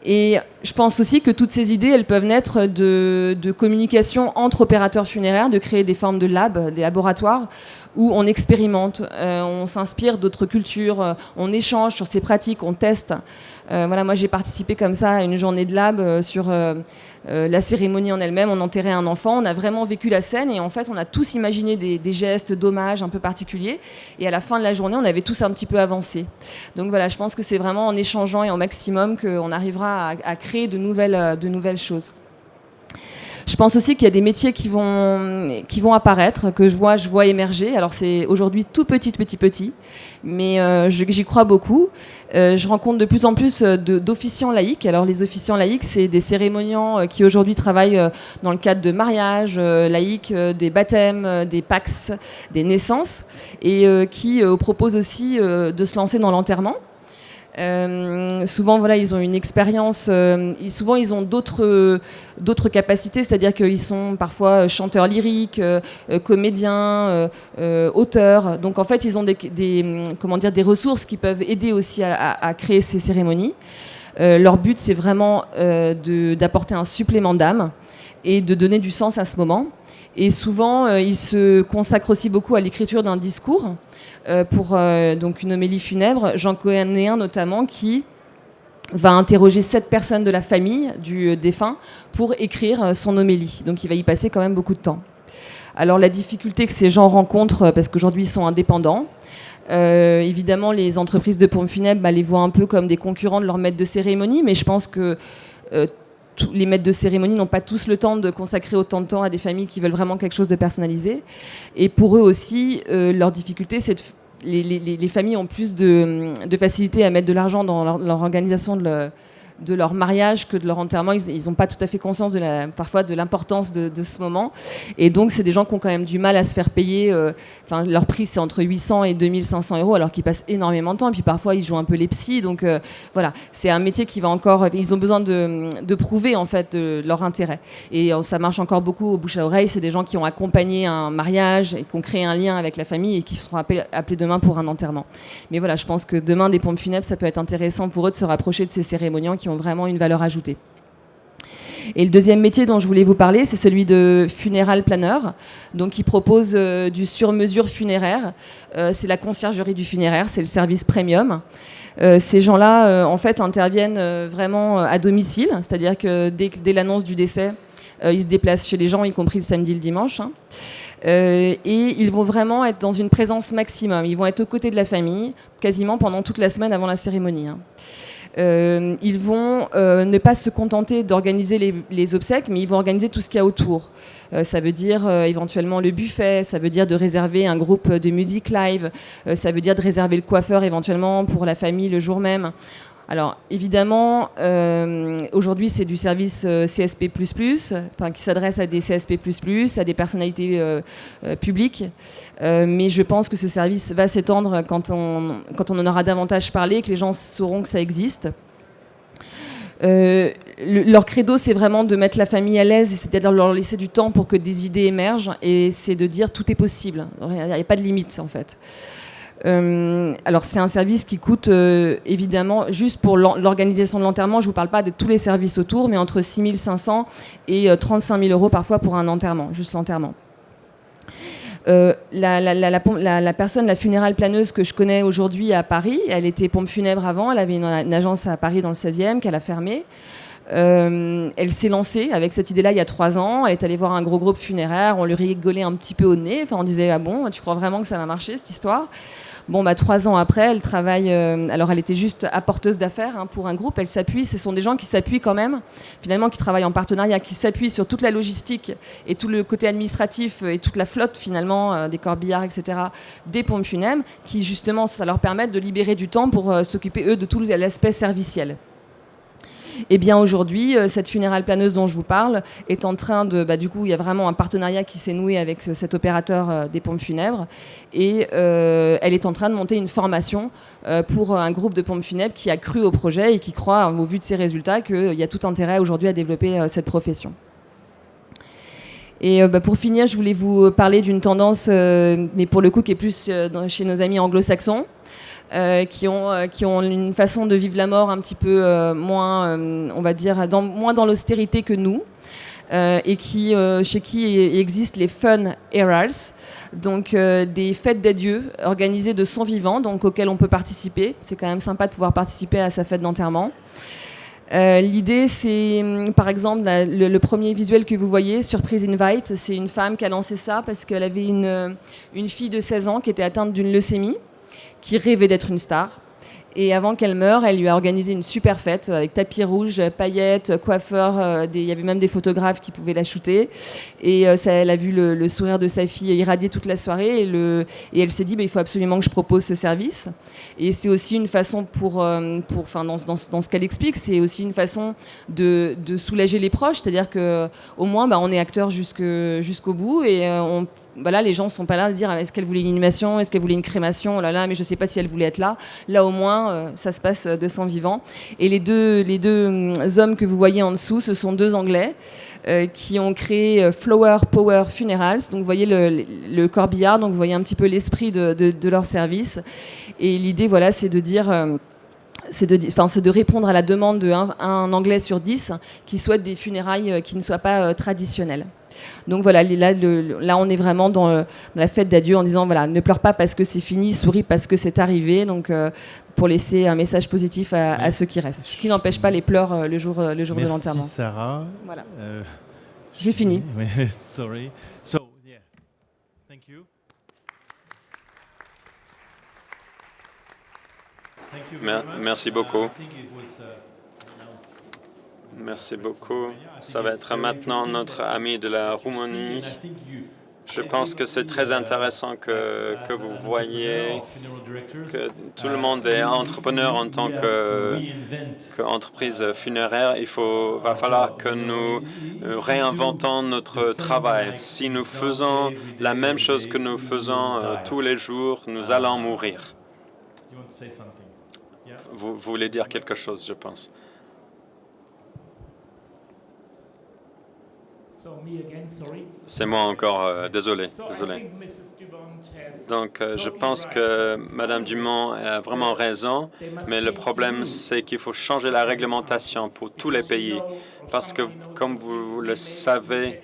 Et je pense aussi que toutes ces idées, elles peuvent naître de communication entre opérateurs funéraires, de créer des formes de labs, des laboratoires, où on expérimente, on s'inspire d'autres cultures, on échange sur ces pratiques, on teste. Voilà, moi j'ai participé comme ça à une journée de lab sur la cérémonie en elle-même. On enterrait un enfant, on a vraiment vécu la scène et en fait on a tous imaginé des gestes d'hommage un peu particuliers et à la fin de la journée on avait tous un petit peu avancé. Donc voilà, je pense que c'est vraiment en échangeant et au maximum qu'on arrivera à créer de nouvelles choses. Je pense aussi qu'il y a des métiers qui vont apparaître, que je vois émerger. Alors c'est aujourd'hui tout petit, mais j'y crois beaucoup. Je rencontre de plus en plus d'officiants laïcs. Alors les officiants laïcs, c'est des cérémoniants qui aujourd'hui travaillent dans le cadre de mariages laïcs, des baptêmes, des PAX, des naissances, et qui proposent aussi de se lancer dans l'enterrement. Souvent, voilà, ils ont une expérience. Souvent, ils ont d'autres capacités, c'est-à-dire qu'ils sont parfois chanteurs lyriques, comédiens, auteurs. Donc, en fait, ils ont des ressources qui peuvent aider aussi à créer ces cérémonies. Leur but, c'est vraiment d'apporter un supplément d'âme et de donner du sens à ce moment. Et souvent, ils se consacrent aussi beaucoup à l'écriture d'un discours. Pour donc une homélie funèbre, j'en connais un notamment qui va interroger 7 personnes de la famille du défunt pour écrire son homélie. Donc il va y passer quand même beaucoup de temps. Alors la difficulté que ces gens rencontrent, parce qu'aujourd'hui ils sont indépendants, évidemment les entreprises de pompes funèbres les voient un peu comme des concurrents de leurs maîtres de cérémonie, mais je pense que les maîtres de cérémonie n'ont pas tous le temps de consacrer autant de temps à des familles qui veulent vraiment quelque chose de personnalisé. Et pour eux aussi, leur difficulté, c'est les familles ont plus de facilité à mettre de l'argent dans leur organisation de leur mariage que de leur enterrement. Ils n'ont pas tout à fait conscience parfois de l'importance de ce moment. Et donc, c'est des gens qui ont quand même du mal à se faire payer. Leur prix, c'est entre 800 et 2500 euros, alors qu'ils passent énormément de temps. Et puis parfois, ils jouent un peu les psys. Donc, voilà, c'est un métier qui va encore... Ils ont besoin de prouver, en fait, leur intérêt. Et ça marche encore beaucoup au bouche à oreille. C'est des gens qui ont accompagné un mariage et qui ont créé un lien avec la famille et qui seront appelés demain pour un enterrement. Mais voilà, je pense que demain, des pompes funèbres, ça peut être intéressant pour eux de se rapprocher de ces cérémoniants qui ont vraiment une valeur ajoutée. Et le deuxième métier dont je voulais vous parler, c'est celui de funeral planner, donc qui propose du sur-mesure funéraire. C'est la conciergerie du funéraire, c'est le service premium. Ces gens-là, en fait, interviennent vraiment à domicile, c'est-à-dire que dès l'annonce du décès, ils se déplacent chez les gens, y compris le samedi et le dimanche. Et ils vont vraiment être dans une présence maximum. Ils vont être aux côtés de la famille, quasiment pendant toute la semaine avant la cérémonie. Ils vont ne pas se contenter d'organiser les obsèques, mais ils vont organiser tout ce qu'il y a autour. Ça veut dire éventuellement le buffet, ça veut dire de réserver un groupe de musique live, ça veut dire de réserver le coiffeur éventuellement pour la famille le jour même. Alors évidemment, aujourd'hui c'est du service CSP++, qui s'adresse à des CSP++, à des personnalités publiques, mais je pense que ce service va s'étendre quand on en aura davantage parlé, que les gens sauront que ça existe. Leur credo, c'est vraiment de mettre la famille à l'aise, c'est-à-dire de leur laisser du temps pour que des idées émergent, et c'est de dire tout est possible. Il n'y a pas de limite en fait. Alors c'est un service qui coûte évidemment, juste pour l'organisation de l'enterrement, je ne vous parle pas de tous les services autour, mais entre 6 500 et 35 000 euros parfois pour un enterrement, juste l'enterrement. La personne, la funéral planeuse que je connais aujourd'hui à Paris, elle était pompe funèbre avant, elle avait une agence à Paris dans le 16e qu'elle a fermée. Elle s'est lancée avec cette idée-là il y a 3 ans. Elle est allée voir un gros groupe funéraire, on lui rigolait un petit peu au nez, on disait « Ah bon, tu crois vraiment que ça va marcher cette histoire ?» Bon, 3 ans après, elle travaille... alors, elle était juste apporteuse d'affaires pour un groupe. Elle s'appuie, ce sont des gens qui s'appuient quand même, finalement, qui travaillent en partenariat, qui s'appuient sur toute la logistique et tout le côté administratif et toute la flotte, finalement, des corbillards, etc., des pompes funèbres, qui, justement, ça leur permet de libérer du temps pour s'occuper, eux, de tout l'aspect serviciel. Et bien aujourd'hui, cette funéral planeuse dont je vous parle est en train de... du coup, il y a vraiment un partenariat qui s'est noué avec cet opérateur des pompes funèbres. Et elle est en train de monter une formation pour un groupe de pompes funèbres qui a cru au projet et qui croit, au vu de ses résultats, qu'il y a tout intérêt aujourd'hui à développer cette profession. Et pour finir, je voulais vous parler d'une tendance, mais pour le coup qui est plus chez nos amis anglo-saxons, qui ont une façon de vivre la mort un petit peu moins, on va dire, moins dans l'austérité que nous. Et chez qui existent les fun eras, donc des fêtes d'adieu organisées de son vivant, donc auxquelles on peut participer. C'est quand même sympa de pouvoir participer à sa fête d'enterrement. L'idée, c'est, par exemple, le premier visuel que vous voyez, Surprise Invite, c'est une femme qui a lancé ça parce qu'elle avait une fille de 16 ans qui était atteinte d'une leucémie, qui rêvait d'être une star. Et avant qu'elle meure, elle lui a organisé une super fête avec tapis rouge, paillettes, coiffeurs. Il y avait même des photographes qui pouvaient la shooter. Et elle a vu le sourire de sa fille irradier toute la soirée. Et elle s'est dit, il faut absolument que je propose ce service. Et c'est aussi une façon dans ce qu'elle explique, c'est aussi une façon de soulager les proches. C'est-à-dire qu'au moins, on est acteur jusqu'au bout. Et les gens ne sont pas là à se dire, est-ce qu'elle voulait une inhumation, est-ce qu'elle voulait une crémation, oh là là, mais je ne sais pas si elle voulait être là. Là, au moins, ça se passe de son vivant. Et les deux hommes que vous voyez en dessous, ce sont deux Anglais qui ont créé Flower Power Funerals. Donc vous voyez le corbillard, donc vous voyez un petit peu l'esprit de leur service. Et l'idée, c'est de dire... c'est de répondre à la demande d'un Anglais sur 10 qui souhaite des funérailles qui ne soient pas traditionnelles. Donc voilà, là on est vraiment dans la fête d'adieu en disant ne pleure pas parce que c'est fini, souris parce que c'est arrivé. Donc pour laisser un message positif à ceux qui restent. Ce qui n'empêche pas les pleurs le jour de l'enterrement. Merci Sarah. Voilà. J'ai fini. Sorry. So yeah, thank you. Merci beaucoup. Merci beaucoup. Ça va être maintenant notre ami de la Roumanie. Je pense que c'est très intéressant que vous voyez que tout le monde est entrepreneur en tant qu'entreprise funéraire. Va falloir que nous réinventons notre travail. Si nous faisons la même chose que nous faisons tous les jours, nous allons mourir. Vous voulez dire quelque chose, je pense. C'est moi encore, désolé. Donc, je pense que Mme Dumont a vraiment raison, mais le problème, c'est qu'il faut changer la réglementation pour tous les pays, parce que, comme vous le savez,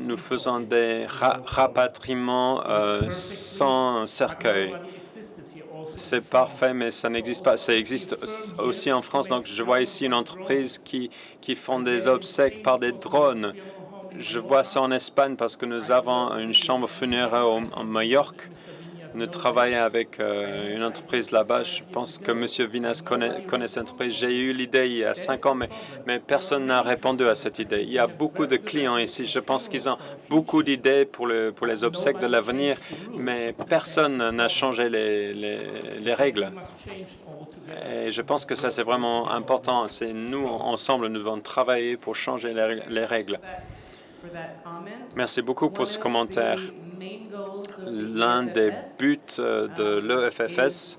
nous faisons des rapatriements sans cercueil. C'est parfait, mais ça n'existe pas. Ça existe aussi en France. Donc, je vois ici une entreprise qui font des obsèques par des drones. Je vois ça en Espagne parce que nous avons une chambre funéraire en Majorque. Nous travaillons avec une entreprise là-bas. Je pense que M. Vinas connaît cette entreprise. J'ai eu l'idée il y a 5 ans, mais personne n'a répondu à cette idée. Il y a beaucoup de clients ici. Je pense qu'ils ont beaucoup d'idées pour les obsèques de l'avenir, mais personne n'a changé les règles. Et je pense que ça, c'est vraiment important. C'est nous, ensemble, nous devons travailler pour changer les règles. Merci beaucoup pour ce commentaire. L'un des buts de l'EFFS,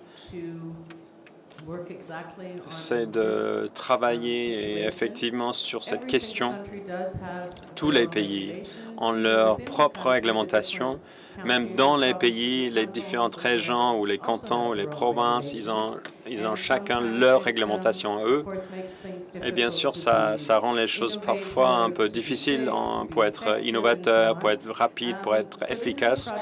c'est de travailler effectivement sur cette question. Tous les pays ont leur propre réglementation. Même dans les pays, les différentes régions ou les cantons ou les provinces, ils ont chacun leur réglementation à eux. Et bien sûr, ça rend les choses parfois un peu difficiles pour être innovateur, pour être rapide, pour être efficace.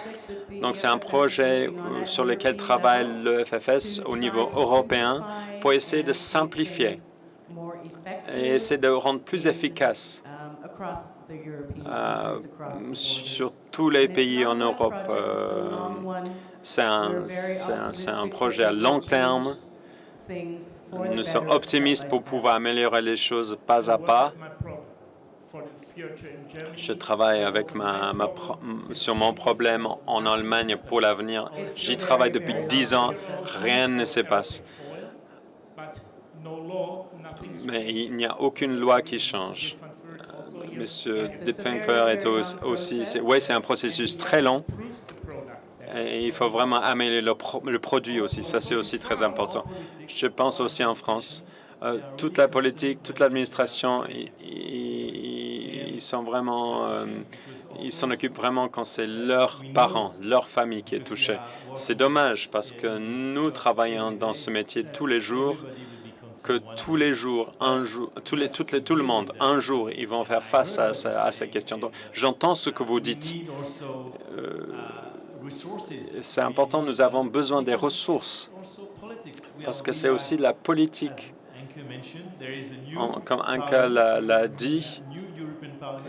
Donc, c'est un projet sur lequel travaille le FFS au niveau européen pour essayer de simplifier et essayer de rendre plus efficace sur tous les pays en Europe. C'est un projet à long terme. Nous sommes optimistes pour pouvoir améliorer les choses pas à pas. Je travaille avec sur mon problème en Allemagne pour l'avenir. J'y travaille depuis 10 ans. Rien ne se passe. Mais il n'y a aucune loi qui change. Monsieur Dipfinger est aussi... Oui, c'est un processus très long. Et il faut vraiment améliorer le produit aussi. Ça, c'est aussi très important. Je pense aussi en France. Toute la politique, toute l'administration, ils sont vraiment, ils s'en occupent vraiment quand c'est leurs parents, leur famille qui est touchée. C'est dommage parce que nous travaillons dans ce métier tous les jours, que tous les jours, tout le monde, un jour, ils vont faire face à ces questions. Donc, j'entends ce que vous dites. C'est important, nous avons besoin des ressources parce que c'est aussi la politique. Comme Anka l'a dit,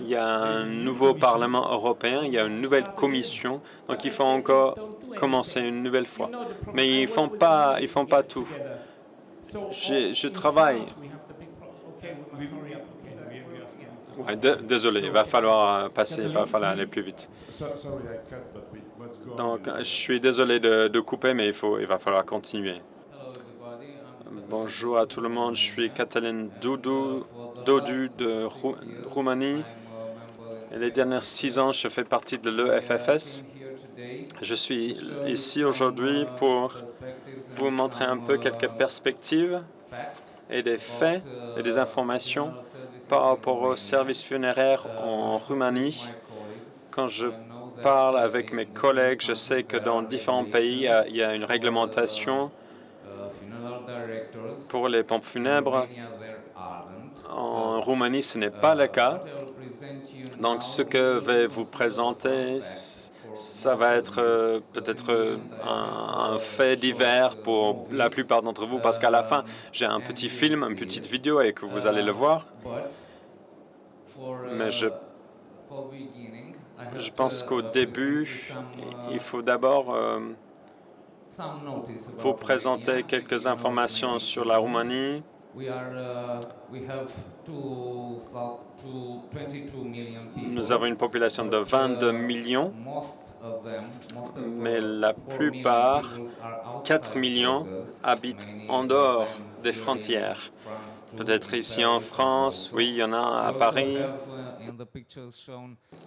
il y a un nouveau Parlement européen, il y a une nouvelle commission, donc il faut encore commencer une nouvelle fois. Mais ils font pas tout. Je travaille. Ouais, désolé, il va falloir passer, il va falloir aller plus vite. Donc, je suis désolé de couper, mais il va falloir continuer. Bonjour à tout le monde, je suis Catalin Dodu de Roumanie. Et les dernières 6 ans, je fais partie de l'EFFS. Je suis ici aujourd'hui pour vous montrer un peu quelques perspectives et des faits et des informations par rapport aux services funéraires en Roumanie. Quand je parle avec mes collègues, je sais que dans différents pays, il y a une réglementation pour les pompes funèbres. En Roumanie, ce n'est pas le cas. Donc, ce que je vais vous présenter, ça va être peut-être un fait divers pour la plupart d'entre vous, parce qu'à la fin, j'ai un petit film, une petite vidéo et que vous allez le voir. Mais je pense qu'au début, il faut d'abord vous présenter quelques informations sur la Roumanie. Nous avons une population de 22 millions, mais la plupart, 4 millions, habitent en dehors des frontières. Peut-être ici en France, oui, il y en a à Paris.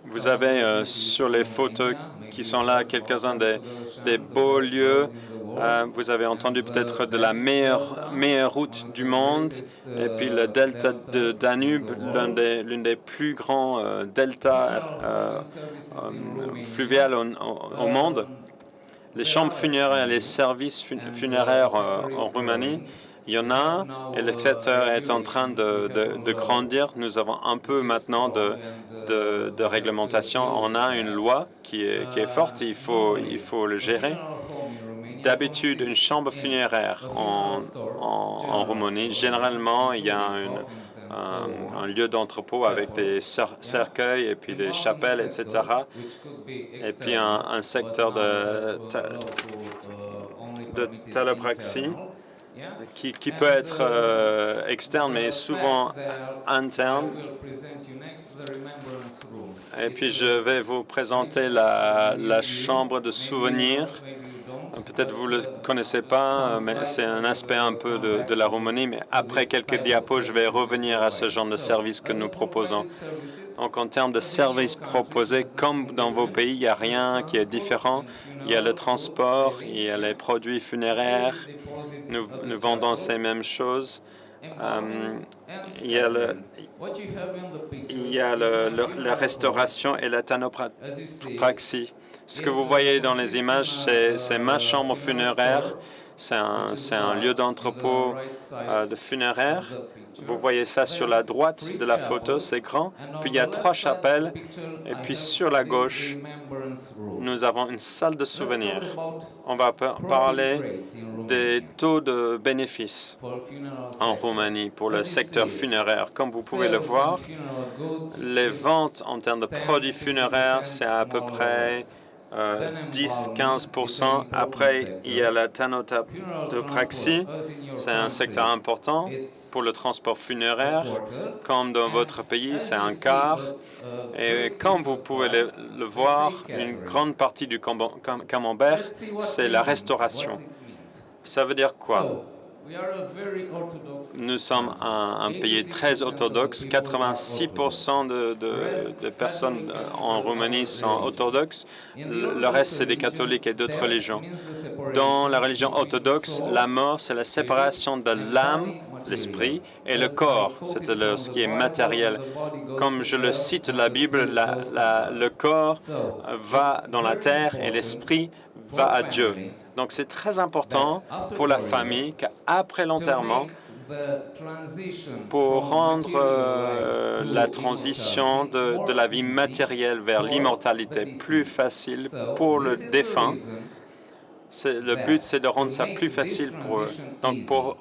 Vous avez sur les photos qui sont là quelques-uns des beaux lieux. Vous avez entendu peut-être de la meilleure route du monde, et puis le delta de Danube, l'une des plus grands deltas fluviales au monde. Les chambres funéraires et les services funéraires en Roumanie, il y en a, et le secteur est en train de grandir. Nous avons un peu maintenant de réglementation. On a une loi qui est forte, il faut le gérer. D'habitude, une chambre funéraire en Roumanie, généralement, il y a un lieu d'entrepôt avec des cercueils et puis des chapelles, etc. Et puis un secteur de talopraxie qui peut être externe, mais souvent interne. Et puis, je vais vous présenter la chambre de souvenirs. Peut-être vous ne le connaissez pas, mais c'est un aspect un peu de la Roumanie. Mais après quelques diapos, je vais revenir à ce genre de service que nous proposons. Donc, en termes de services proposés, comme dans vos pays, il n'y a rien qui est différent. Il y a le transport, il y a les produits funéraires. Nous vendons ces mêmes choses. Il y a la restauration et la thanopraxie. Ce que vous voyez dans les images, c'est ma chambre funéraire. C'est un lieu d'entrepôt de funéraire. Vous voyez ça sur la droite de la photo, c'est grand. Puis il y a 3 chapelles. Et puis sur la gauche, nous avons une salle de souvenirs. On va parler des taux de bénéfices en Roumanie pour le secteur funéraire. Comme vous pouvez le voir, les ventes en termes de produits funéraires, c'est à peu près 10-15%. Après, il y a la thanopraxie. C'est un secteur important pour le transport funéraire. Comme dans votre pays, c'est un quart. Et comme vous pouvez le voir, une grande partie du camembert, c'est la restauration. Ça veut dire quoi? Nous sommes un pays très orthodoxe. 86% de personnes en Roumanie sont orthodoxes. Le reste, c'est des catholiques et d'autres religions. Dans la religion orthodoxe, la mort, c'est la séparation de l'âme, l'esprit, et le corps, c'est ce qui est matériel. Comme je le cite de la Bible, le corps va dans la terre et l'esprit va à Dieu. Donc c'est très important pour la famille qu'après l'enterrement, pour rendre la transition de la vie matérielle vers l'immortalité plus facile pour le défunt, le but, c'est de rendre ça plus facile pour eux. Donc, pour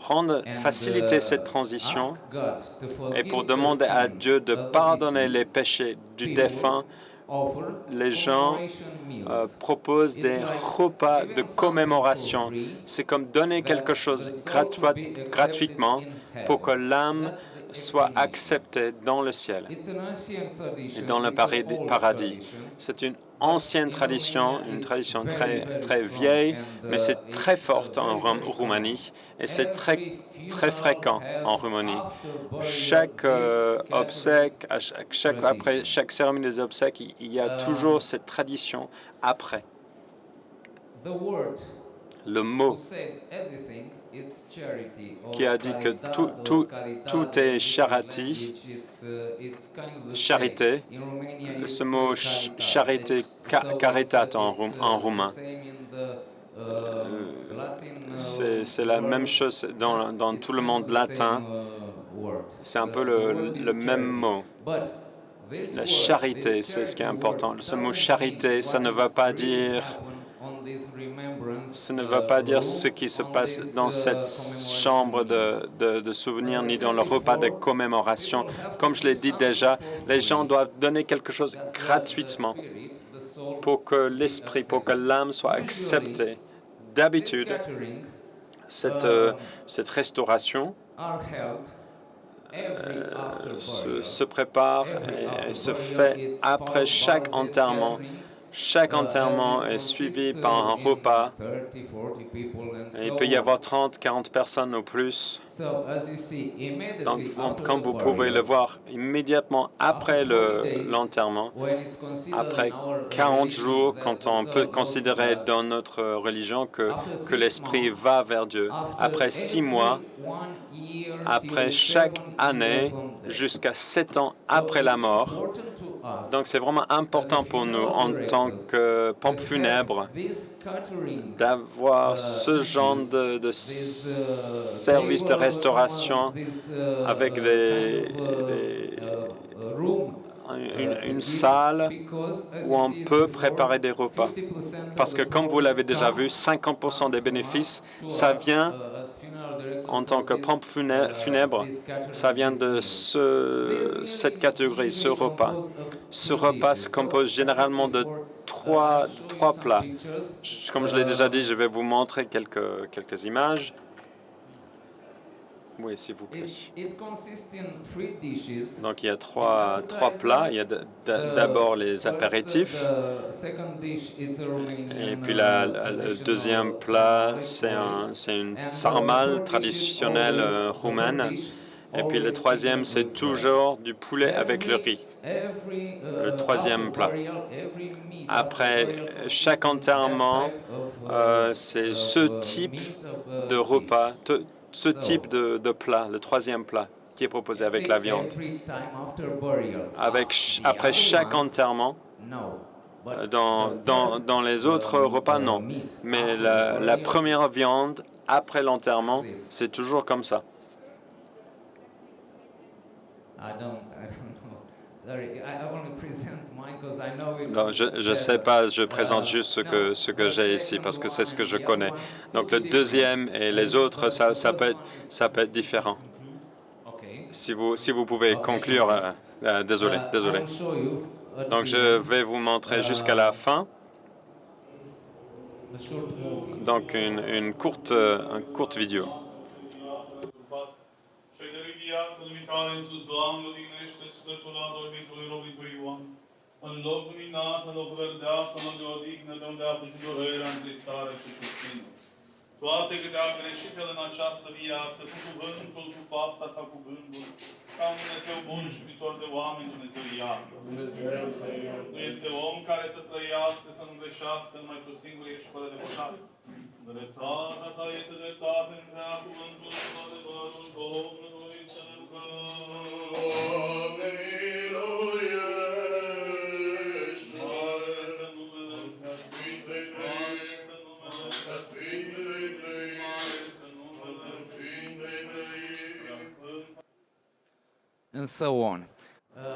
faciliter cette transition et pour demander à Dieu de pardonner les péchés du défunt, les gens proposent des repas de commémoration. C'est comme donner quelque chose gratuitement pour que l'âme soit acceptée dans le ciel et dans le paradis. C'est une ancienne tradition, une tradition très vieille, mais c'est très forte en Roumanie et c'est très fréquent en Roumanie. Chaque obsèque, après chaque cérémonie des obsèques, il y a toujours cette tradition après. Le mot qui a dit que tout est charité. Ce mot charité, caritat en roumain. C'est la même chose dans tout le monde latin. C'est un peu le même mot. La charité, c'est ce qui est important. Ce mot charité, ça ne va pas dire... Ce ne va pas dire ce qui se passe dans cette chambre de souvenirs ni dans le repas de commémoration. Comme je l'ai dit déjà, les gens doivent donner quelque chose gratuitement pour que l'esprit, pour que l'âme soit acceptée. D'habitude, cette restauration se prépare et se fait après chaque enterrement. Chaque enterrement est suivi par un repas. Et il peut y avoir 30, 40 personnes ou plus. Donc, comme vous pouvez le voir, immédiatement après l'enterrement, après 40 jours, quand on peut considérer dans notre religion que l'esprit va vers Dieu, après 6 mois, après chaque année, jusqu'à 7 ans après la mort. Donc, c'est vraiment important pour nous, en tant que pompe funèbre, d'avoir ce genre de service de restauration avec une salle où on peut préparer des repas. Parce que, comme vous l'avez déjà vu, 50% des bénéfices, ça vient, en tant que pompe funèbre, ça vient de cette catégorie, ce repas. Ce repas se compose généralement de trois plats. Comme je l'ai déjà dit, je vais vous montrer quelques images. Oui, s'il vous plaît. Donc, il y a trois plats. Il y a d'abord les apéritifs. Et puis, le deuxième plat, c'est une sarmale traditionnelle roumaine. Et puis, le troisième, c'est toujours du poulet avec le riz. Le troisième plat. Après chaque enterrement, c'est ce type de repas, ce type de plat, le troisième plat, qui est proposé avec la viande. Après chaque enterrement, dans les autres repas, non. Mais la première viande, après l'enterrement, c'est toujours comme ça. Non, je ne sais pas, je présente juste ce que j'ai ici parce que c'est ce que je connais. Donc le deuxième et les autres, ça peut être différent. Si vous pouvez conclure, désolé. Donc je vais vous montrer jusqu'à la fin. Donc une courte vidéo. Viață limitare în sus, Doamne, odihnește sufletul adormitului robitului Ioan. În locul minat, în locul verdeasă, în unde odihnă, de unde a fugit durerea, întristare și susținere. Toate câte au greșit în această viață, cu cuvântul, cu fapta sau cu gândul, ca un Dumnezeu bun și iubitor de oameni, Dumnezeu iartă. Nu este om care să trăiască, să nu greșească, numai tu singur ești fără de păcat. Dreptatea ta este dreptate în prea cuvântul și adevărul Domnului să ne rugăm. Doamne, miluiește! Mare să numele Prea Sfintei Trei, să numele Prea Sfintei Trei, mare să numele Sfintei Trei, Prea Sfântă. And so on.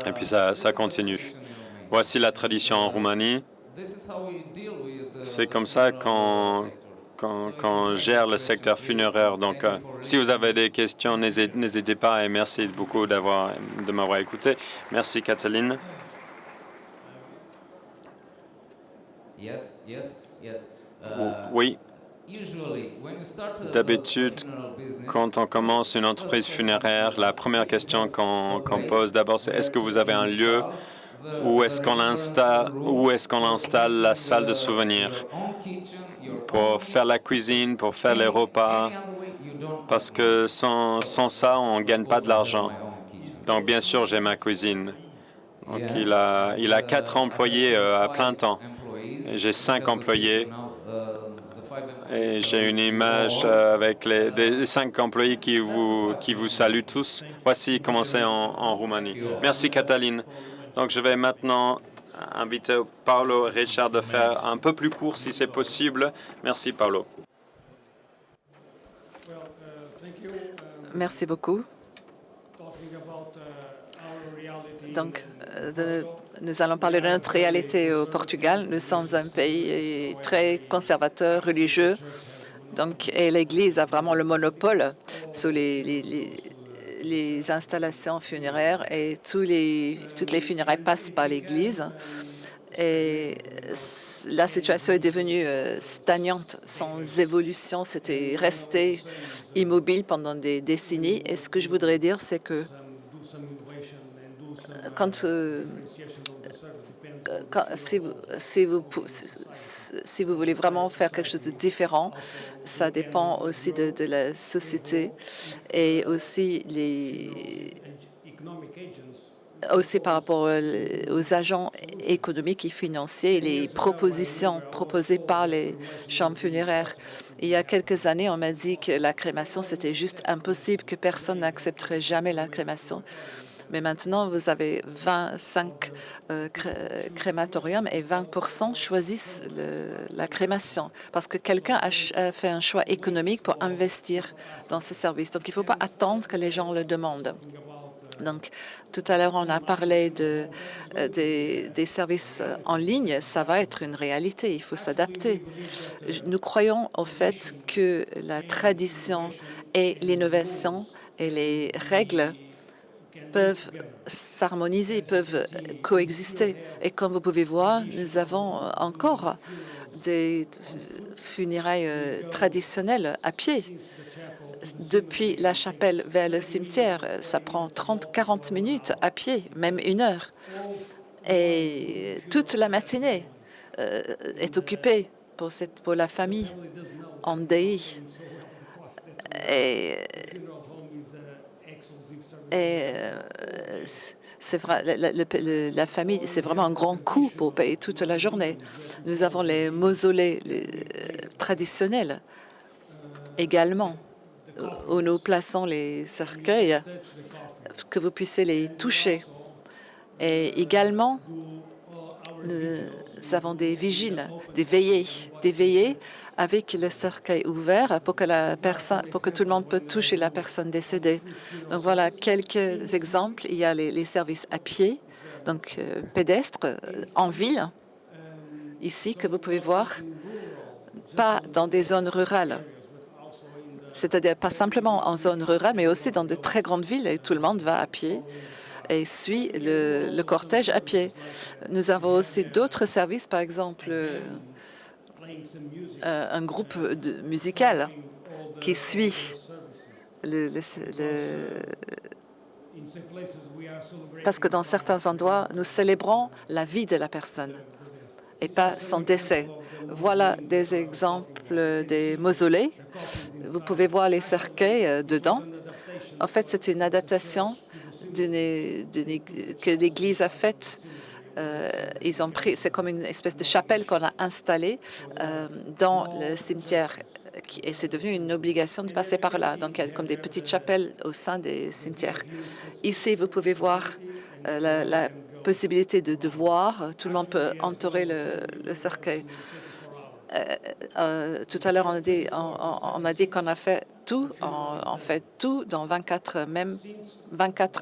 Et puis ça continue. Voici la tradition en Roumanie. C'est comme ça qu'on gère le secteur funéraire. Donc, si vous avez des questions, n'hésitez pas et merci beaucoup de m'avoir écouté. Merci, Kathleen. Yes, yes, yes. Oui, Usually, when you start d'habitude, quand on commence une entreprise funéraire, la première question qu'on pose d'abord, c'est est-ce que vous avez un lieu où est-ce qu'on installe la salle de souvenirs pour faire la cuisine, pour faire les repas, parce que sans ça, on ne gagne pas de l'argent. Donc, bien sûr, j'ai ma cuisine. Donc, il a 4 employés à plein temps. Et j'ai 5 employés. Et j'ai une image avec les 5 employés qui vous saluent tous. Voici comment c'est en Roumanie. Merci, Kathleen. Donc, je vais maintenant inviter Paolo et Richard de faire un peu plus court si c'est possible. Merci, Paolo. Merci beaucoup. Donc, nous allons parler de notre réalité au Portugal. Nous sommes un pays très conservateur, religieux, et l'Église a vraiment le monopole sur les installations funéraires et toutes les funérailles passent par l'Église. Et la situation est devenue stagnante, sans évolution. C'était resté immobile pendant des décennies. Et ce que je voudrais dire, c'est que si vous voulez vraiment faire quelque chose de différent, ça dépend aussi de la société et aussi par rapport aux agents économiques et financiers et les propositions proposées par les chambres funéraires. Il y a quelques années, on m'a dit que la crémation, c'était juste impossible, que personne n'accepterait jamais la crémation. Mais maintenant, vous avez 25 crématoriums et 20% choisissent la crémation parce que quelqu'un a fait un choix économique pour investir dans ces services. Donc, il ne faut pas attendre que les gens le demandent. Donc, tout à l'heure, on a parlé des services en ligne. Ça va être une réalité. Il faut s'adapter. Nous croyons au fait que la tradition et l'innovation et les règles peuvent s'harmoniser, peuvent coexister. Et comme vous pouvez voir, nous avons encore des funérailles traditionnelles à pied. Depuis la chapelle vers le cimetière, ça prend 30-40 minutes à pied, même 1 heure. Et toute la matinée est occupée pour la famille endeuillée. Et c'est vrai, la famille, c'est vraiment un grand coût pour payer toute la journée. Nous avons les mausolées traditionnels également, où nous plaçons les cercueils, que vous puissiez les toucher. Et également, nous avons des vigiles, des veillées avec le cercueil ouvert pour que tout le monde peut toucher la personne décédée. Donc voilà quelques exemples. Il y a les services à pied, donc pédestres en ville, ici que vous pouvez voir, pas dans des zones rurales. C'est-à-dire pas simplement en zone rurale, mais aussi dans de très grandes villes et tout le monde va à pied et suit le cortège à pied. Nous avons aussi d'autres services, par exemple un groupe musical qui suit parce que dans certains endroits, nous célébrons la vie de la personne. et pas son décès. Voilà des exemples des mausolées. Vous pouvez voir les cercueils dedans. En fait, c'est une adaptation que l'Église a faite. Ils ont pris, c'est comme une espèce de chapelle qu'on a installée dans le cimetière. Et c'est devenu une obligation de passer par là. Donc, il y a comme des petites chapelles au sein des cimetières. Ici, vous pouvez voir la possibilité de voir. Tout le monde peut entourer le cercueil. Tout à l'heure, on a dit qu'on a fait tout. On fait tout dans 24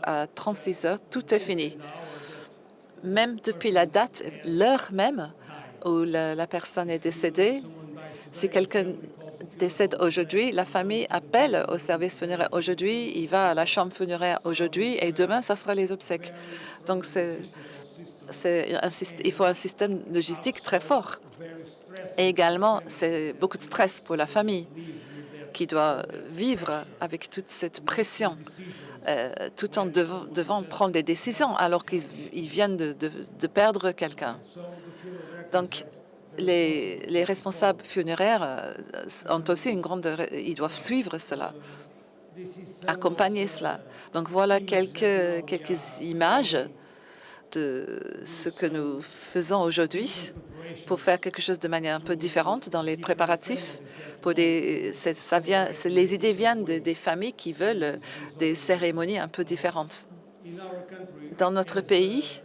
à 36 heures. Tout est fini. Même depuis la date, l'heure même où la personne est décédée, si quelqu'un décède aujourd'hui, la famille appelle au service funéraire aujourd'hui, il va à la chambre funéraire aujourd'hui et demain, ça sera les obsèques. Donc, il faut un système logistique très fort. Et également, c'est beaucoup de stress pour la famille qui doit vivre avec toute cette pression, tout en devant prendre des décisions alors qu'ils viennent de perdre quelqu'un. Donc, les responsables funéraires ont aussi ils doivent suivre cela, accompagner cela. Donc, voilà quelques images de ce que nous faisons aujourd'hui pour faire quelque chose de manière un peu différente dans les préparatifs. Les idées viennent des familles qui veulent des cérémonies un peu différentes. Dans notre pays,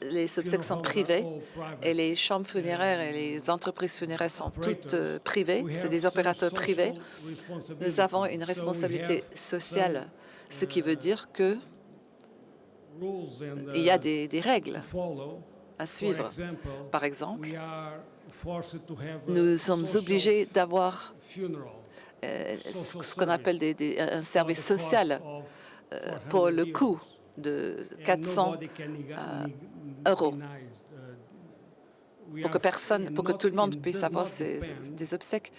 les obsèques sont privées et les chambres funéraires et les entreprises funéraires sont toutes privées. C'est des opérateurs privés. Nous avons une responsabilité sociale, ce qui veut dire que il y a des règles à suivre. Par exemple, nous sommes obligés d'avoir ce qu'on appelle un service social pour le coût de 400 € pour que tout le monde puisse avoir des obsèques.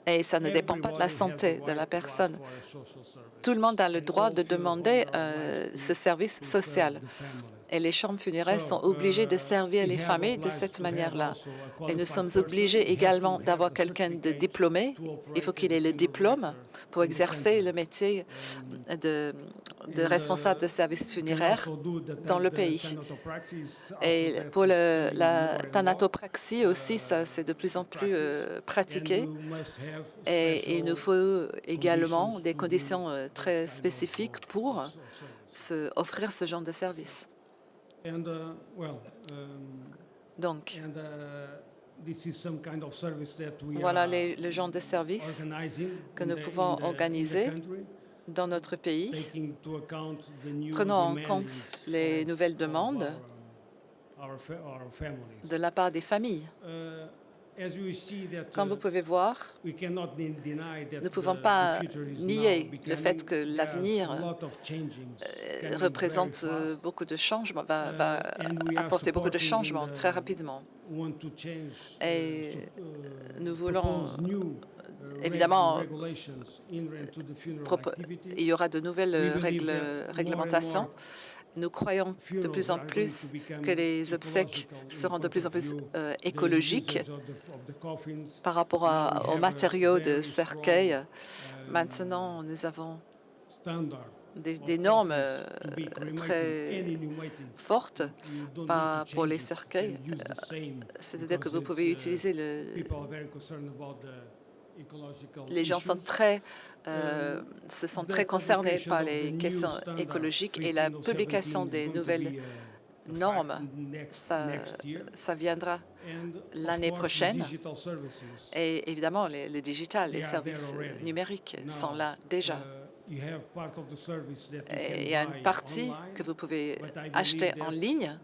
Et ça ne dépend pas de la santé de la personne. Tout le monde a le droit de demander ce service social. Et les chambres funéraires sont obligées de servir les familles de cette manière-là. Et nous sommes obligés également d'avoir quelqu'un de diplômé. Il faut qu'il ait le diplôme pour exercer le métier de responsable de service funéraire dans le pays. Et pour la thanatopraxie aussi, ça c'est de plus en plus pratiqué. Et il nous faut également des conditions très spécifiques pour offrir ce genre de service. Donc, voilà le genre de service que nous pouvons organiser dans notre pays. Prenons en compte les nouvelles demandes de la part des familles. Comme vous pouvez voir, nous ne pouvons pas nier le fait que l'avenir représente beaucoup de changements, va apporter beaucoup de changements très rapidement. Et nous voulons, évidemment, il y aura de nouvelles réglementations. Nous croyons de plus en plus que les obsèques seront de plus en plus écologiques par rapport aux matériaux de cercueil. Maintenant, nous avons des normes très fortes pour les cercueils. C'est-à-dire que vous pouvez utiliser les gens se sont très concernés par les questions écologiques et la publication des nouvelles normes, ça viendra l'année prochaine. Et évidemment, le digital, les services numériques sont là déjà. Et il y a une partie que vous pouvez acheter en ligne,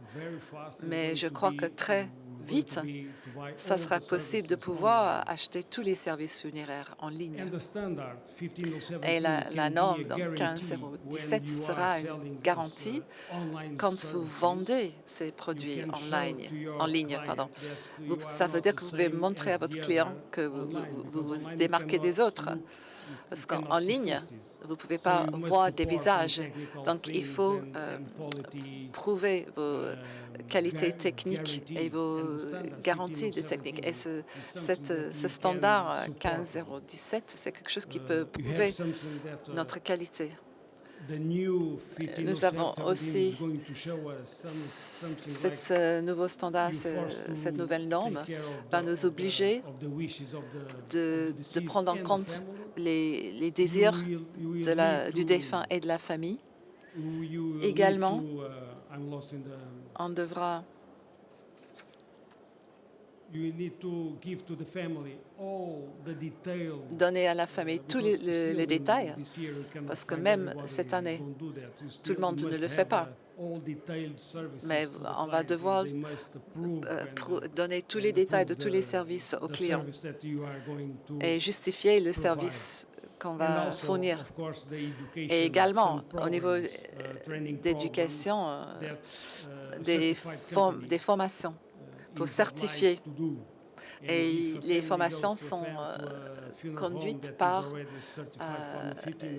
mais je crois que très vite, ça sera possible de pouvoir acheter tous les services funéraires en ligne. Et la norme, donc 15017, sera une garantie quand vous vendez ces produits en ligne. Ça veut dire que vous pouvez montrer à votre client que vous démarquez des autres. Parce qu'en ligne, vous ne pouvez pas voir des visages. Donc, il faut prouver vos qualités techniques et vos garanties de technique. Et ce standard 15017, c'est quelque chose qui peut prouver notre qualité. Nous avons aussi ce nouveau standard, cette nouvelle norme va nous obliger de prendre en compte les désirs du défunt et de la famille. Également, on devra donner à la famille tous les détails, parce que même cette année, tout le monde ne le fait pas. Mais on va devoir donner tous les détails de tous les services aux clients et justifier le service qu'on va fournir. Et également, au niveau d'éducation, des formations pour certifier. Et les formations sont conduites par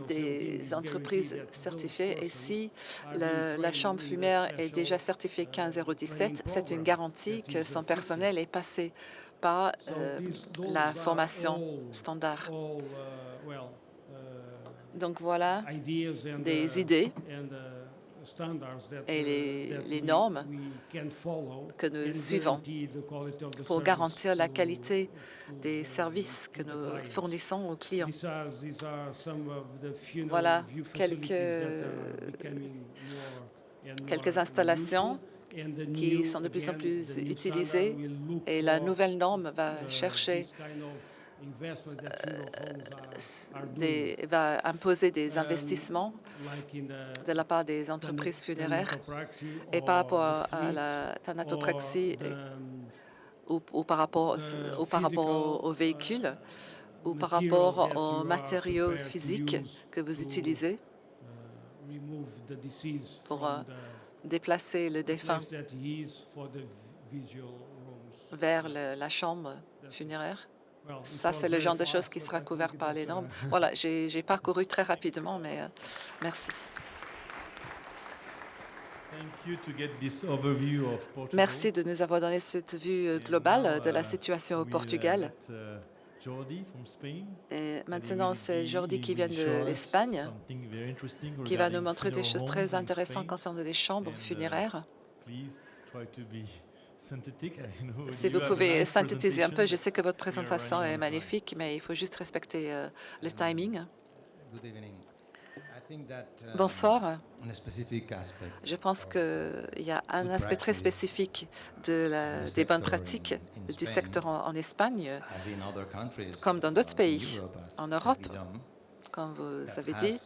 des entreprises certifiées. Et si la chambre funéraire est déjà certifiée 15017, c'est une garantie que son personnel est passé par la formation standard. Donc voilà des idées et les normes que nous suivons pour garantir la qualité des services que nous fournissons aux clients. Voilà quelques installations qui sont de plus en plus utilisées et la nouvelle norme va chercher va imposer des investissements de la part des entreprises funéraires et par rapport à la thanatopraxie ou par rapport aux véhicules ou par rapport aux matériaux physiques que vous utilisez pour déplacer le défunt vers la chambre funéraire. Ça, c'est le genre de choses qui sera couvert par les normes. Voilà, j'ai parcouru très rapidement, mais merci. Merci de nous avoir donné cette vue globale de la situation au Portugal. Et maintenant, c'est Jordi qui vient de l'Espagne, qui va nous montrer des choses très intéressantes concernant les chambres funéraires. Si vous pouvez synthétiser un peu, je sais que votre présentation est magnifique, mais il faut juste respecter le timing. Bonsoir. Je pense qu'il y a un aspect très spécifique des bonnes pratiques du secteur en Espagne, comme dans d'autres pays en Europe, comme vous avez dit,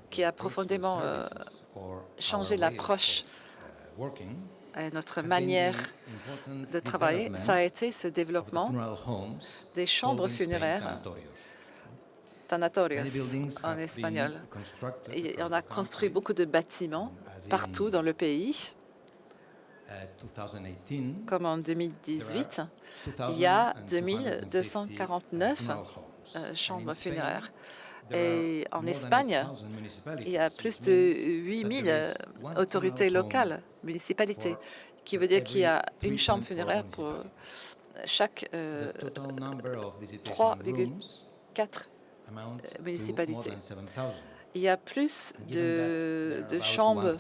qui a profondément changé l'approche et notre manière de travailler. Ça a été ce développement des chambres funéraires, tanatorios en espagnol. Et on a construit beaucoup de bâtiments partout dans le pays. Comme en 2018, il y a 2249 chambres funéraires. Et en Espagne, il y a plus de 8000 autorités locales, municipalités, qui veut dire qu'il y a une chambre funéraire pour chaque 3,4 municipalités. Il y a plus de chambres,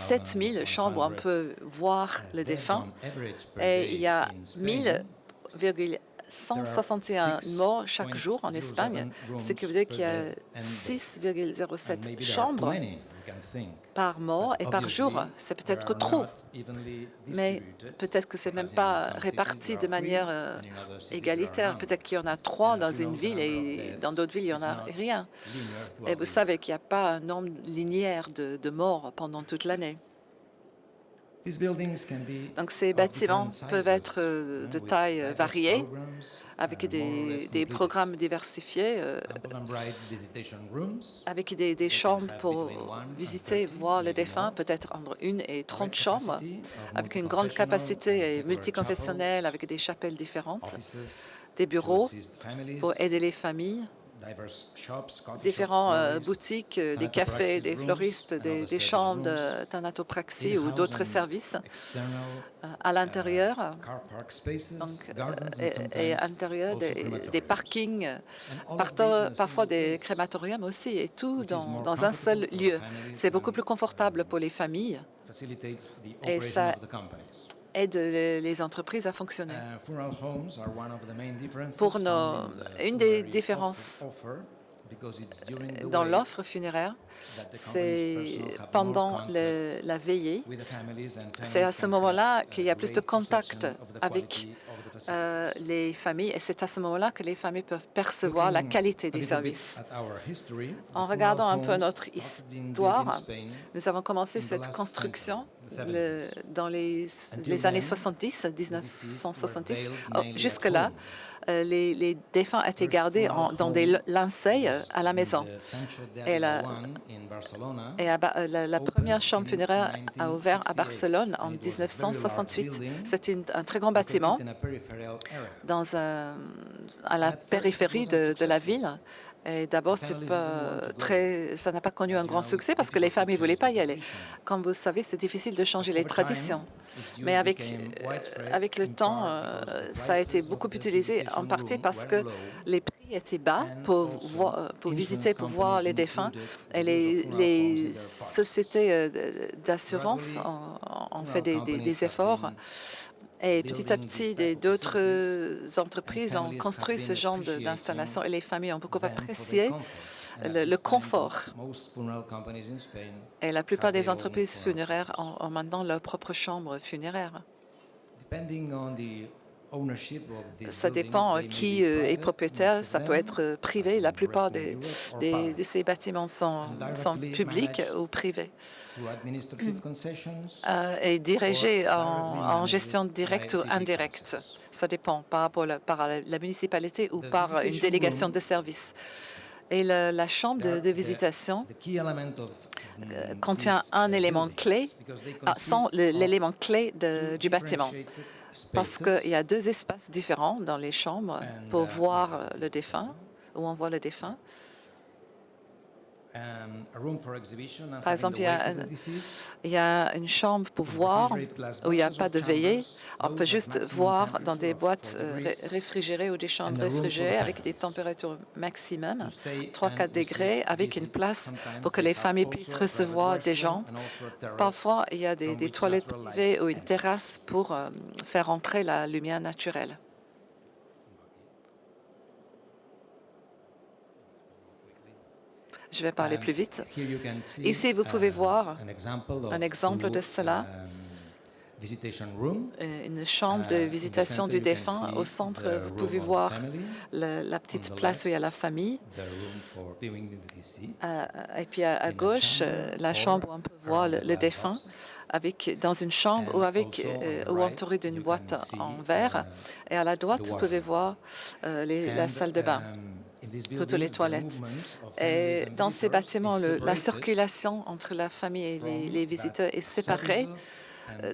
7000 chambres, on peut voir le défunt, et il y a 161 morts chaque jour en Espagne, ce qui veut dire qu'il y a 6,07 chambres par mort et par jour. C'est peut-être trop, mais peut-être que ce n'est même pas réparti de manière égalitaire. Peut-être qu'il y en a 3 dans une ville et dans d'autres villes, il n'y en a rien. Et vous savez qu'il n'y a pas un nombre linéaire de morts pendant toute l'année. Donc ces bâtiments peuvent être de taille variée, avec des programmes diversifiés, avec des chambres pour visiter, voir les défunts, peut-être entre 1 et 30 chambres, avec une grande capacité et multiconfessionnelle, avec des chapelles différentes, des bureaux pour aider les familles, différentes boutiques, des cafés, des fleuristes, des chambres de thanatopraxie ou d'autres services à l'intérieur, et à l'intérieur des parkings, parfois des crématoriums aussi, et tout dans un seul lieu. C'est beaucoup plus confortable pour les familles et ça aide les entreprises à fonctionner. Pour une des différences dans l'offre funéraire, c'est pendant la veillée. C'est à ce moment-là qu'il y a plus de contact avec les familles et c'est à ce moment-là que les familles peuvent percevoir la qualité des services. En regardant un peu notre histoire, nous avons commencé cette construction dans les années 70, 1970. Jusque-là, les défunts étaient gardés dans des linceilles à la maison. Et la première chambre funéraire a ouvert à Barcelone en 1968. C'était un très grand bâtiment à la périphérie de la ville. Et d'abord, ça n'a pas connu un grand succès parce que les familles ne voulaient pas y aller. Comme vous savez, c'est difficile de changer les traditions. Mais avec le temps, ça a été beaucoup utilisé, en partie parce que les prix étaient bas pour visiter, pour voir les défunts. Et les sociétés d'assurance ont fait des efforts. Et petit à petit, d'autres entreprises ont construit ce genre d'installation et les familles ont beaucoup apprécié le confort. Et la plupart des entreprises funéraires ont maintenant leur propre chambre funéraire. Ça dépend qui est propriétaire. Ça peut être privé. La plupart de ces bâtiments sont publics ou privés et dirigés en gestion directe ou indirecte. Ça dépend par la municipalité ou par une délégation de services. Et la chambre de visitation contient un élément clé, l'élément clé du bâtiment. Parce qu'il y a 2 espaces différents dans les chambres pour voir le défunt, où on voit le défunt. Par exemple, il y a une chambre pour voir où il n'y a pas de veillée. On peut juste voir dans des boîtes réfrigérées ou des chambres réfrigérées avec des températures maximum, 3-4 degrés, avec une place pour que les familles puissent recevoir des gens. Parfois, il y a des toilettes privées ou une terrasse pour faire entrer la lumière naturelle. Je vais parler plus vite. Ici, vous pouvez voir un exemple de cela. Une chambre de visitation du défunt. Au centre, vous pouvez voir la petite place où il y a la famille. Et puis à gauche, la chambre où on peut voir le défunt dans une chambre ou entouré d'une boîte en verre. Et à la droite, vous pouvez voir la salle de bain. Toutes les toilettes. Et dans ces bâtiments, la circulation entre la famille et les visiteurs est séparée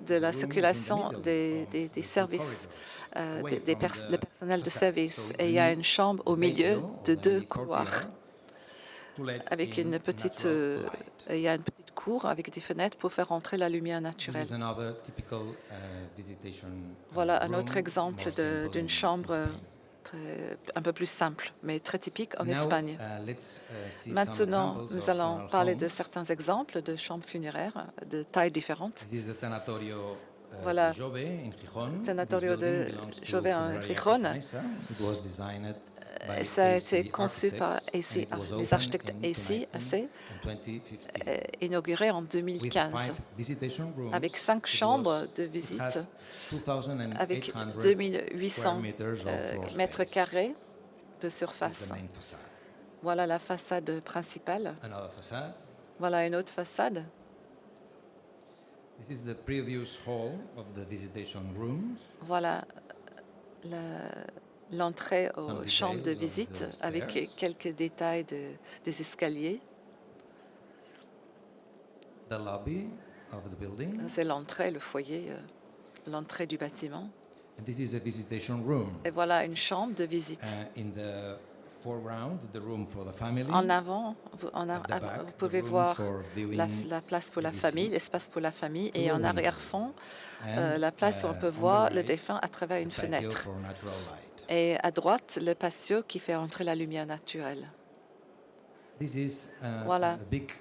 de la circulation des services, le personnel de service. Et il y a une chambre au milieu de 2 couloirs. Avec il y a une petite cour avec des fenêtres pour faire entrer la lumière naturelle. Voilà un autre exemple d'une chambre un peu plus simple, mais très typique en Espagne. Maintenant, nous allons parler de certains exemples de chambres funéraires de tailles différentes. Voilà, le Tanatorio de Jove en Gijón. Ça a été conçu par les architectes AC, inauguré en 2015, avec 5 chambres de visite, avec 2800 mètres carrés de surface. Voilà la façade principale. Voilà une autre façade. This is the previous hall of the visitation rooms. Voilà l'entrée Some aux chambres de details of visite the avec stairs. quelques détails des escaliers. The lobby of the building. C'est l'entrée, le foyer, l'entrée du bâtiment. And this is a visitation room. Et voilà une chambre de visite. In the foreground, the room for the family. En avant, vous pouvez voir viewing la place pour la BBC. famille, l'espace pour la famille, et Through a en window. arrière-fond, And, la place où on peut on the voir le right, défunt à travers une the patio fenêtre. for natural light. Et à droite, le patio qui fait entrer la lumière naturelle. This is Voilà. a big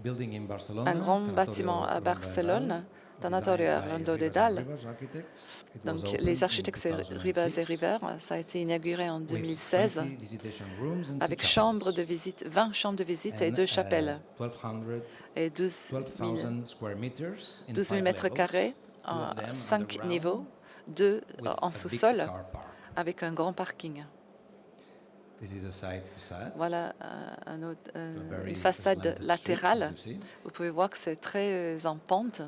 building in Barcelona. Un grand Tanatorio bâtiment à Ronda Barcelone, Dal, Tanatorio designed by Rondo de Rivers Dal. Rivers Architects. It was Donc, opened les in architectes, c'est 2006 Rivers et Rivers. Ça a été inauguré en with 2016 20 visitation rooms and two avec chapels. 20 chambres de visite et And, 2 chapelles 1200 et 12 000 12,000 square meters in 12 000 5 mètres levels, carrés, two of them 5 underground, niveaux, 2 with en a big sous-sol car park. avec un grand parking. This is a side facade. Voilà Very une façade slanted street, latérale. as you see. Vous pouvez voir que c'est très en pente.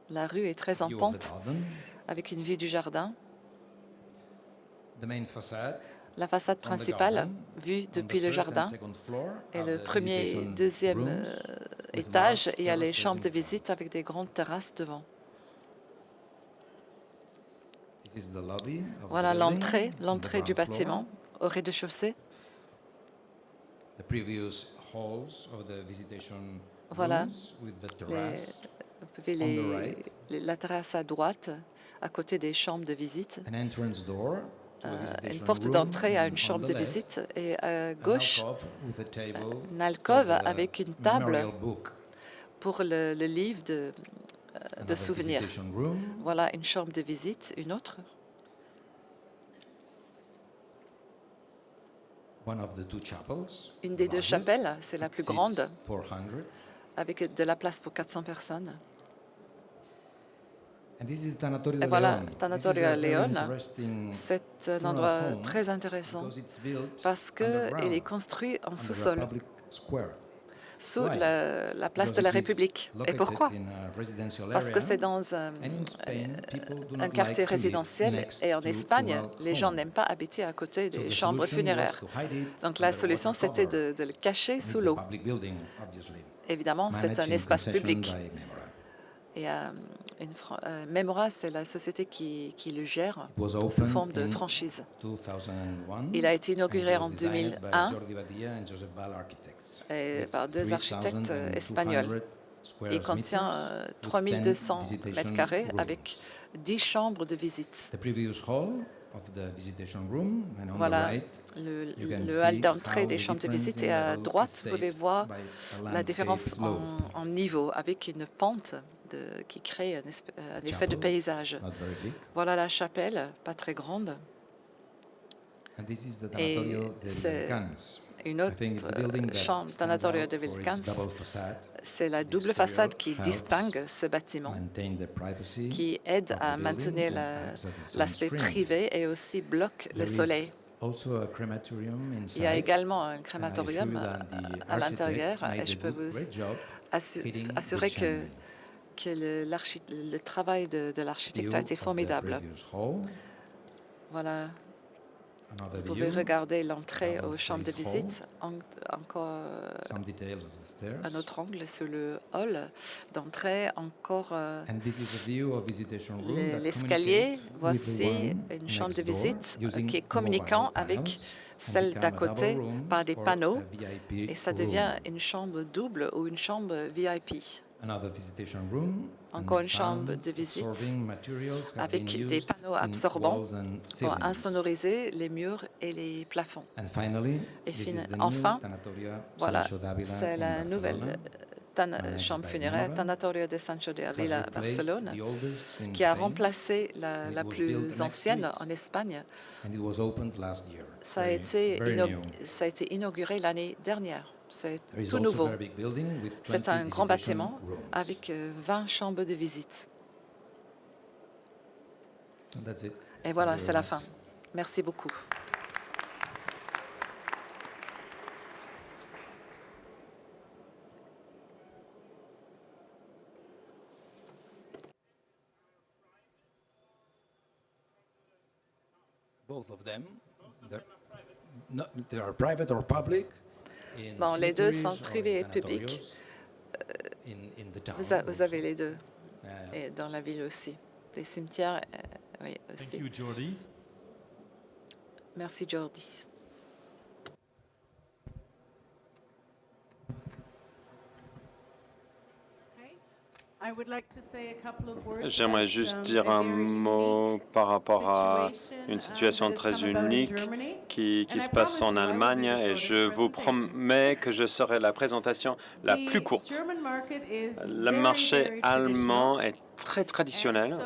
La rue est très en View of the pente garden. avec une vue du jardin. The main facade La façade from the principale, garden, vue on the depuis le first and jardin. second floor Et are le the premier, visitation deuxième rooms with étage, large il y a les terraces chambres de in front. visite avec des grandes terrasses devant. This is the lobby of the Voilà building, l'entrée on the du ground floor. bâtiment au rez-de-chaussée. The previous halls of the visitation Voilà. rooms with the terrace. Vous pouvez on the right. la terrasse à droite, à côté des chambres de visite. An entrance door to a Une visitation porte room, d'entrée à and une on chambre the de left, visite et à an gauche, alcove with a table une alcôve for the avec une table memorial book. pour le livre de Another souvenirs. visitation room. Voilà une chambre de visite, une autre. One of the two chapels, Une the des deux largest. chapelles, c'est la It plus seats grande, 400. avec de la place pour 400 personnes. And this is Tanatorio Et de voilà, León. This is Tanatorio a very León. interesting C'est un funeral endroit home très intéressant because it's built parce qu'il underground, est construit en under a sous-sol, public square. sous Why? la place Because de la it is République. Et located pourquoi? in a residential Parce que area, c'est dans and in Spain, people do un not quartier like to live résidentiel next et en to Espagne, funeral les gens home. n'aiment pas habiter à côté So des the chambres solution was funéraires. to hide it Donc la under solution, water c'était cover. de le cacher It's sous a l'eau. public building, obviously. Évidemment, c'est Managed un in espace concession public. by Memora. Et Memora, c'est la société qui le gère It was sous opened forme de in franchise. 2001. Il a été inauguré and it en was designed by 2001 Jordi Badia and Josep Bal Architects, et with par deux architectes 3,200 espagnols. square Il contient meters, with 3200 10 visitation mètres carrés rooms. avec 10 chambres de visite. The previous hall of the visitation room, and on Voilà the right, le you can le hall see d'entrée how des the chambres de difference visite in et à level droite, is vous pouvez saved voir by a la landscape différence slope, en niveau avec une pente qui crée un effet de Chapel. paysage. not very big. Voilà la chapelle, pas très grande. And this is the Et Tanatorio de c'est Vilcans. Une I autre think it's a building that chambre, stands Tanatorio out de for its Vilcans. double facade, C'est la The double exterior façade qui helps distingue ce bâtiment, maintain the privacy qui aide of the à building maintenir and acts as its own l'aspect screen. privé et aussi bloque le There is soleil. also a crematorium Il y a inside, également un and I crématorium assure that the à l'intérieur architect et made je a peux good- vous great job fitting the assurer que, chimney. le travail de l'architecte View a été of the formidable. previous hall, Voilà, another vous pouvez view, regarder l'entrée double aux chambres de space visite, encore some details of the stairs. un autre angle sur le hall d'entrée, encore And this is a view of visitation room that l'escalier. communicate with the Voici one une chambre de next door visite using qui est mobile communiquant avec panels and celle become d'à a double côté room par des or panneaux a VIP et ça room. devient une chambre double ou une chambre VIP. Another visitation room, Encore and une chambre sound de visite absorbing materials have avec been des used panneaux in absorbants walls and pour ceilings. insonoriser les murs et les plafonds. And finally, Et this is the enfin, new Tanatoria Voilà, Sancho d'Ávila c'est in la nouvelle Barcelona, managed chambre by funéraire Memora. Tanatorio de Sancho de It has Avila, replaced Barcelone, the oldest in qui a Spain, remplacé and la it was built plus next ancienne to it. en Espagne. and it was opened last year. Ça a Very new. été inauguré l'année dernière. C'est There is tout also nouveau. a very big building with C'est 20 un grand visitation bâtiment rooms. avec 20 chambres de visite. And that's it. Et voilà, Thank you c'est very la much. fin. Merci beaucoup. both of them. They are private or public. Bon, les deux sont privés et publics. Vous avez les deux. Et dans la ville aussi. Les cimetières, oui, aussi. Thank you, Jordi. Merci, Jordi. J'aimerais juste dire un mot par rapport à une situation très unique qui se passe en Allemagne et je vous promets que je serai la présentation la plus courte. Le marché allemand est très traditionnel,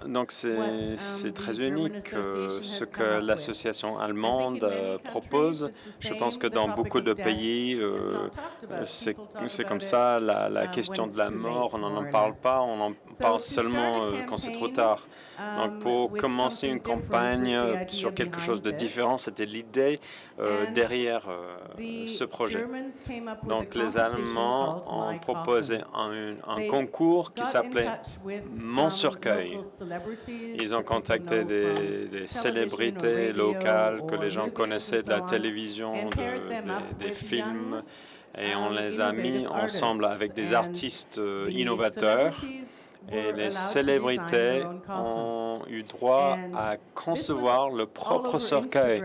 donc c'est très unique ce que l'association allemande propose. Je pense que dans beaucoup de pays, c'est comme ça, la question de la mort, on n'en parle pas, on en parle seulement quand c'est trop tard. Donc pour commencer une campagne sur quelque chose de différent, c'était l'idée derrière ce projet. Donc les Allemands ont proposé un concours qui s'appelait Mon Cercueil. Ils ont contacté des célébrités locales que les gens connaissaient de la télévision, des films, et on les a mis ensemble avec des artistes innovateurs. Et les célébrités ont eu droit à concevoir le propre cercueil.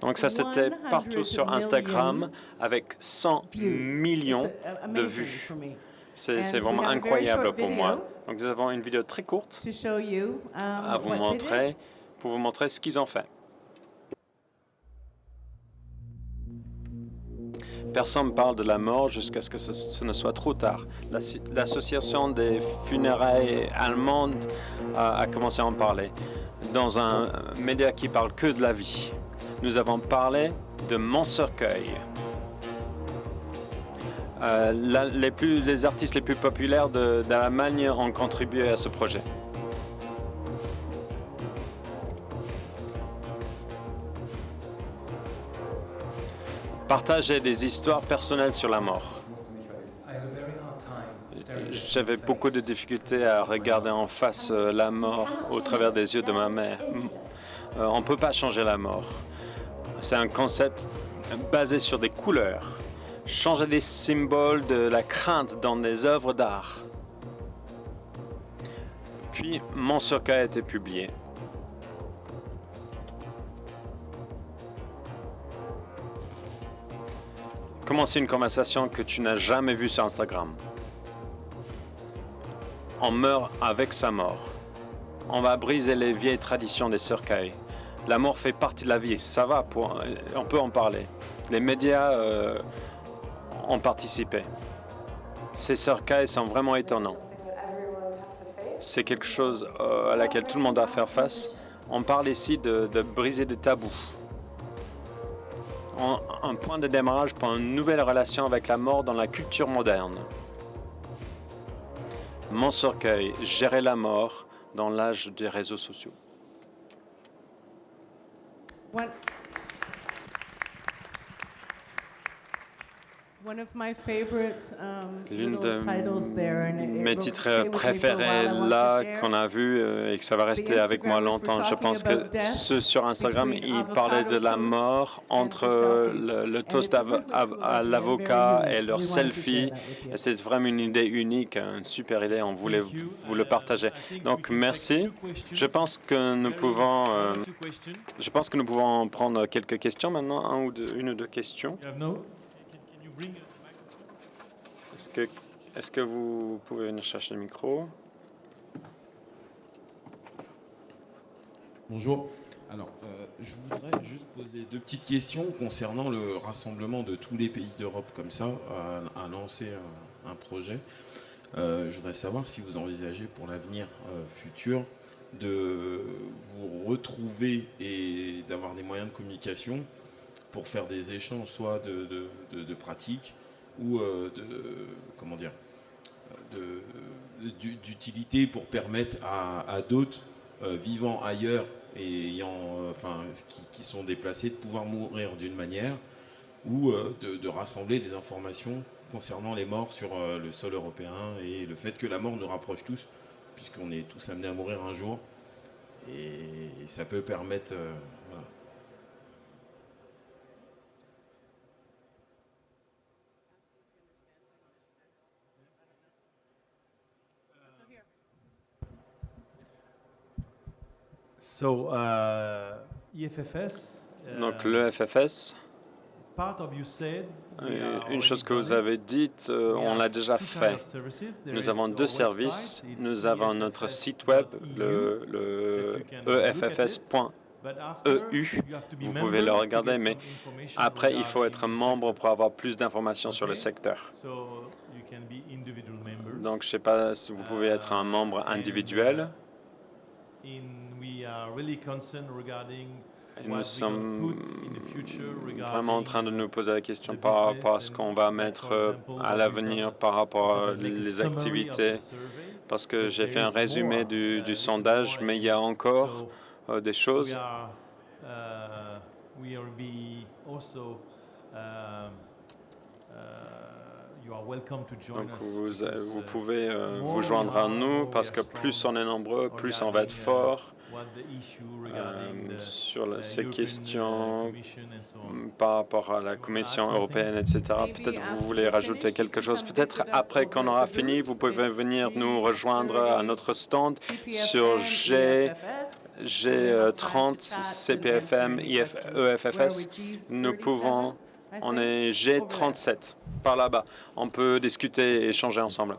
Donc ça, c'était partout sur Instagram avec 100 millions de vues. C'est vraiment incroyable pour moi. Donc nous avons une vidéo très courte à vous montrer, pour vous montrer ce qu'ils ont fait. Personne parle de la mort jusqu'à ce que ce ne soit trop tard. L'association des funérailles allemandes a commencé à en parler. Dans un média qui parle que de la vie, nous avons parlé de Mon Cercueil. Les artistes les plus populaires d'Allemagne ont contribué à ce projet. Partager des histoires personnelles sur la mort. J'avais beaucoup de difficultés à regarder en face la mort au travers des yeux de ma mère. On ne peut pas changer la mort. C'est un concept basé sur des couleurs. Changer les symboles de la crainte dans des œuvres d'art. Puis, Mon Cercueil a été publié. Commencer une conversation que tu n'as jamais vue sur Instagram. On meurt avec sa mort. On va briser les vieilles traditions des cercueils. La mort fait partie de la vie, ça va, on peut en parler. Les médias ont participé. Ces cercueils sont vraiment étonnants. C'est quelque chose à laquelle tout le monde doit faire face. On parle ici de briser des tabous. Un point de démarrage pour une nouvelle relation avec la mort dans la culture moderne. Mon cercueil, gérer la mort dans l'âge des réseaux sociaux. L'une de mes titres préférés là qu'on a vu et que ça va rester avec moi longtemps, je pense que ceux sur Instagram, ils parlaient de la mort entre le toast à l'avocat et leur selfie. Et c'est vraiment une idée unique, une super idée, on voulait vous le partager. Donc merci. Je pense que nous pouvons prendre quelques questions maintenant, une ou deux questions. Est-ce que vous pouvez venir chercher le micro? Bonjour. Alors, je voudrais juste poser deux petites questions concernant le rassemblement de tous les pays d'Europe comme ça, à lancer un projet. Je voudrais savoir si vous envisagez pour l'avenir futur de vous retrouver et d'avoir des moyens de communication pour faire des échanges, soit de pratiques, ou d'utilité pour permettre à d'autres vivant ailleurs et qui sont déplacés de pouvoir mourir d'une manière, ou de rassembler des informations concernant les morts sur le sol européen et le fait que la mort nous rapproche tous, puisqu'on est tous amenés à mourir un jour. et ça peut permettre... voilà. So, EFFS. Donc le FFS, Part of you said we are une chose already que vous done avez it. dite, on l'a déjà fait. Nous avons deux services. Nous avons notre site web, le EFFS.eu. Vous pouvez le regarder, mais après, il faut être membre pour avoir plus d'informations sur le secteur. Donc, je ne sais pas si vous pouvez être un membre individuel. Et nous sommes vraiment en train de nous poser la question par rapport à ce qu'on va mettre à l'avenir par rapport à les activités, parce que j'ai fait un résumé du sondage, mais il y a encore des choses. Donc vous pouvez vous joindre à nous, parce que plus on est nombreux, plus on va être fort sur ces questions par rapport à la Commission européenne, etc. Peut-être vous voulez rajouter quelque chose. Peut-être après qu'on aura fini, vous pouvez venir nous rejoindre à notre stand sur G30 CPFM EFFS. Nous pouvons... On est G37, par là-bas. On peut discuter et échanger ensemble.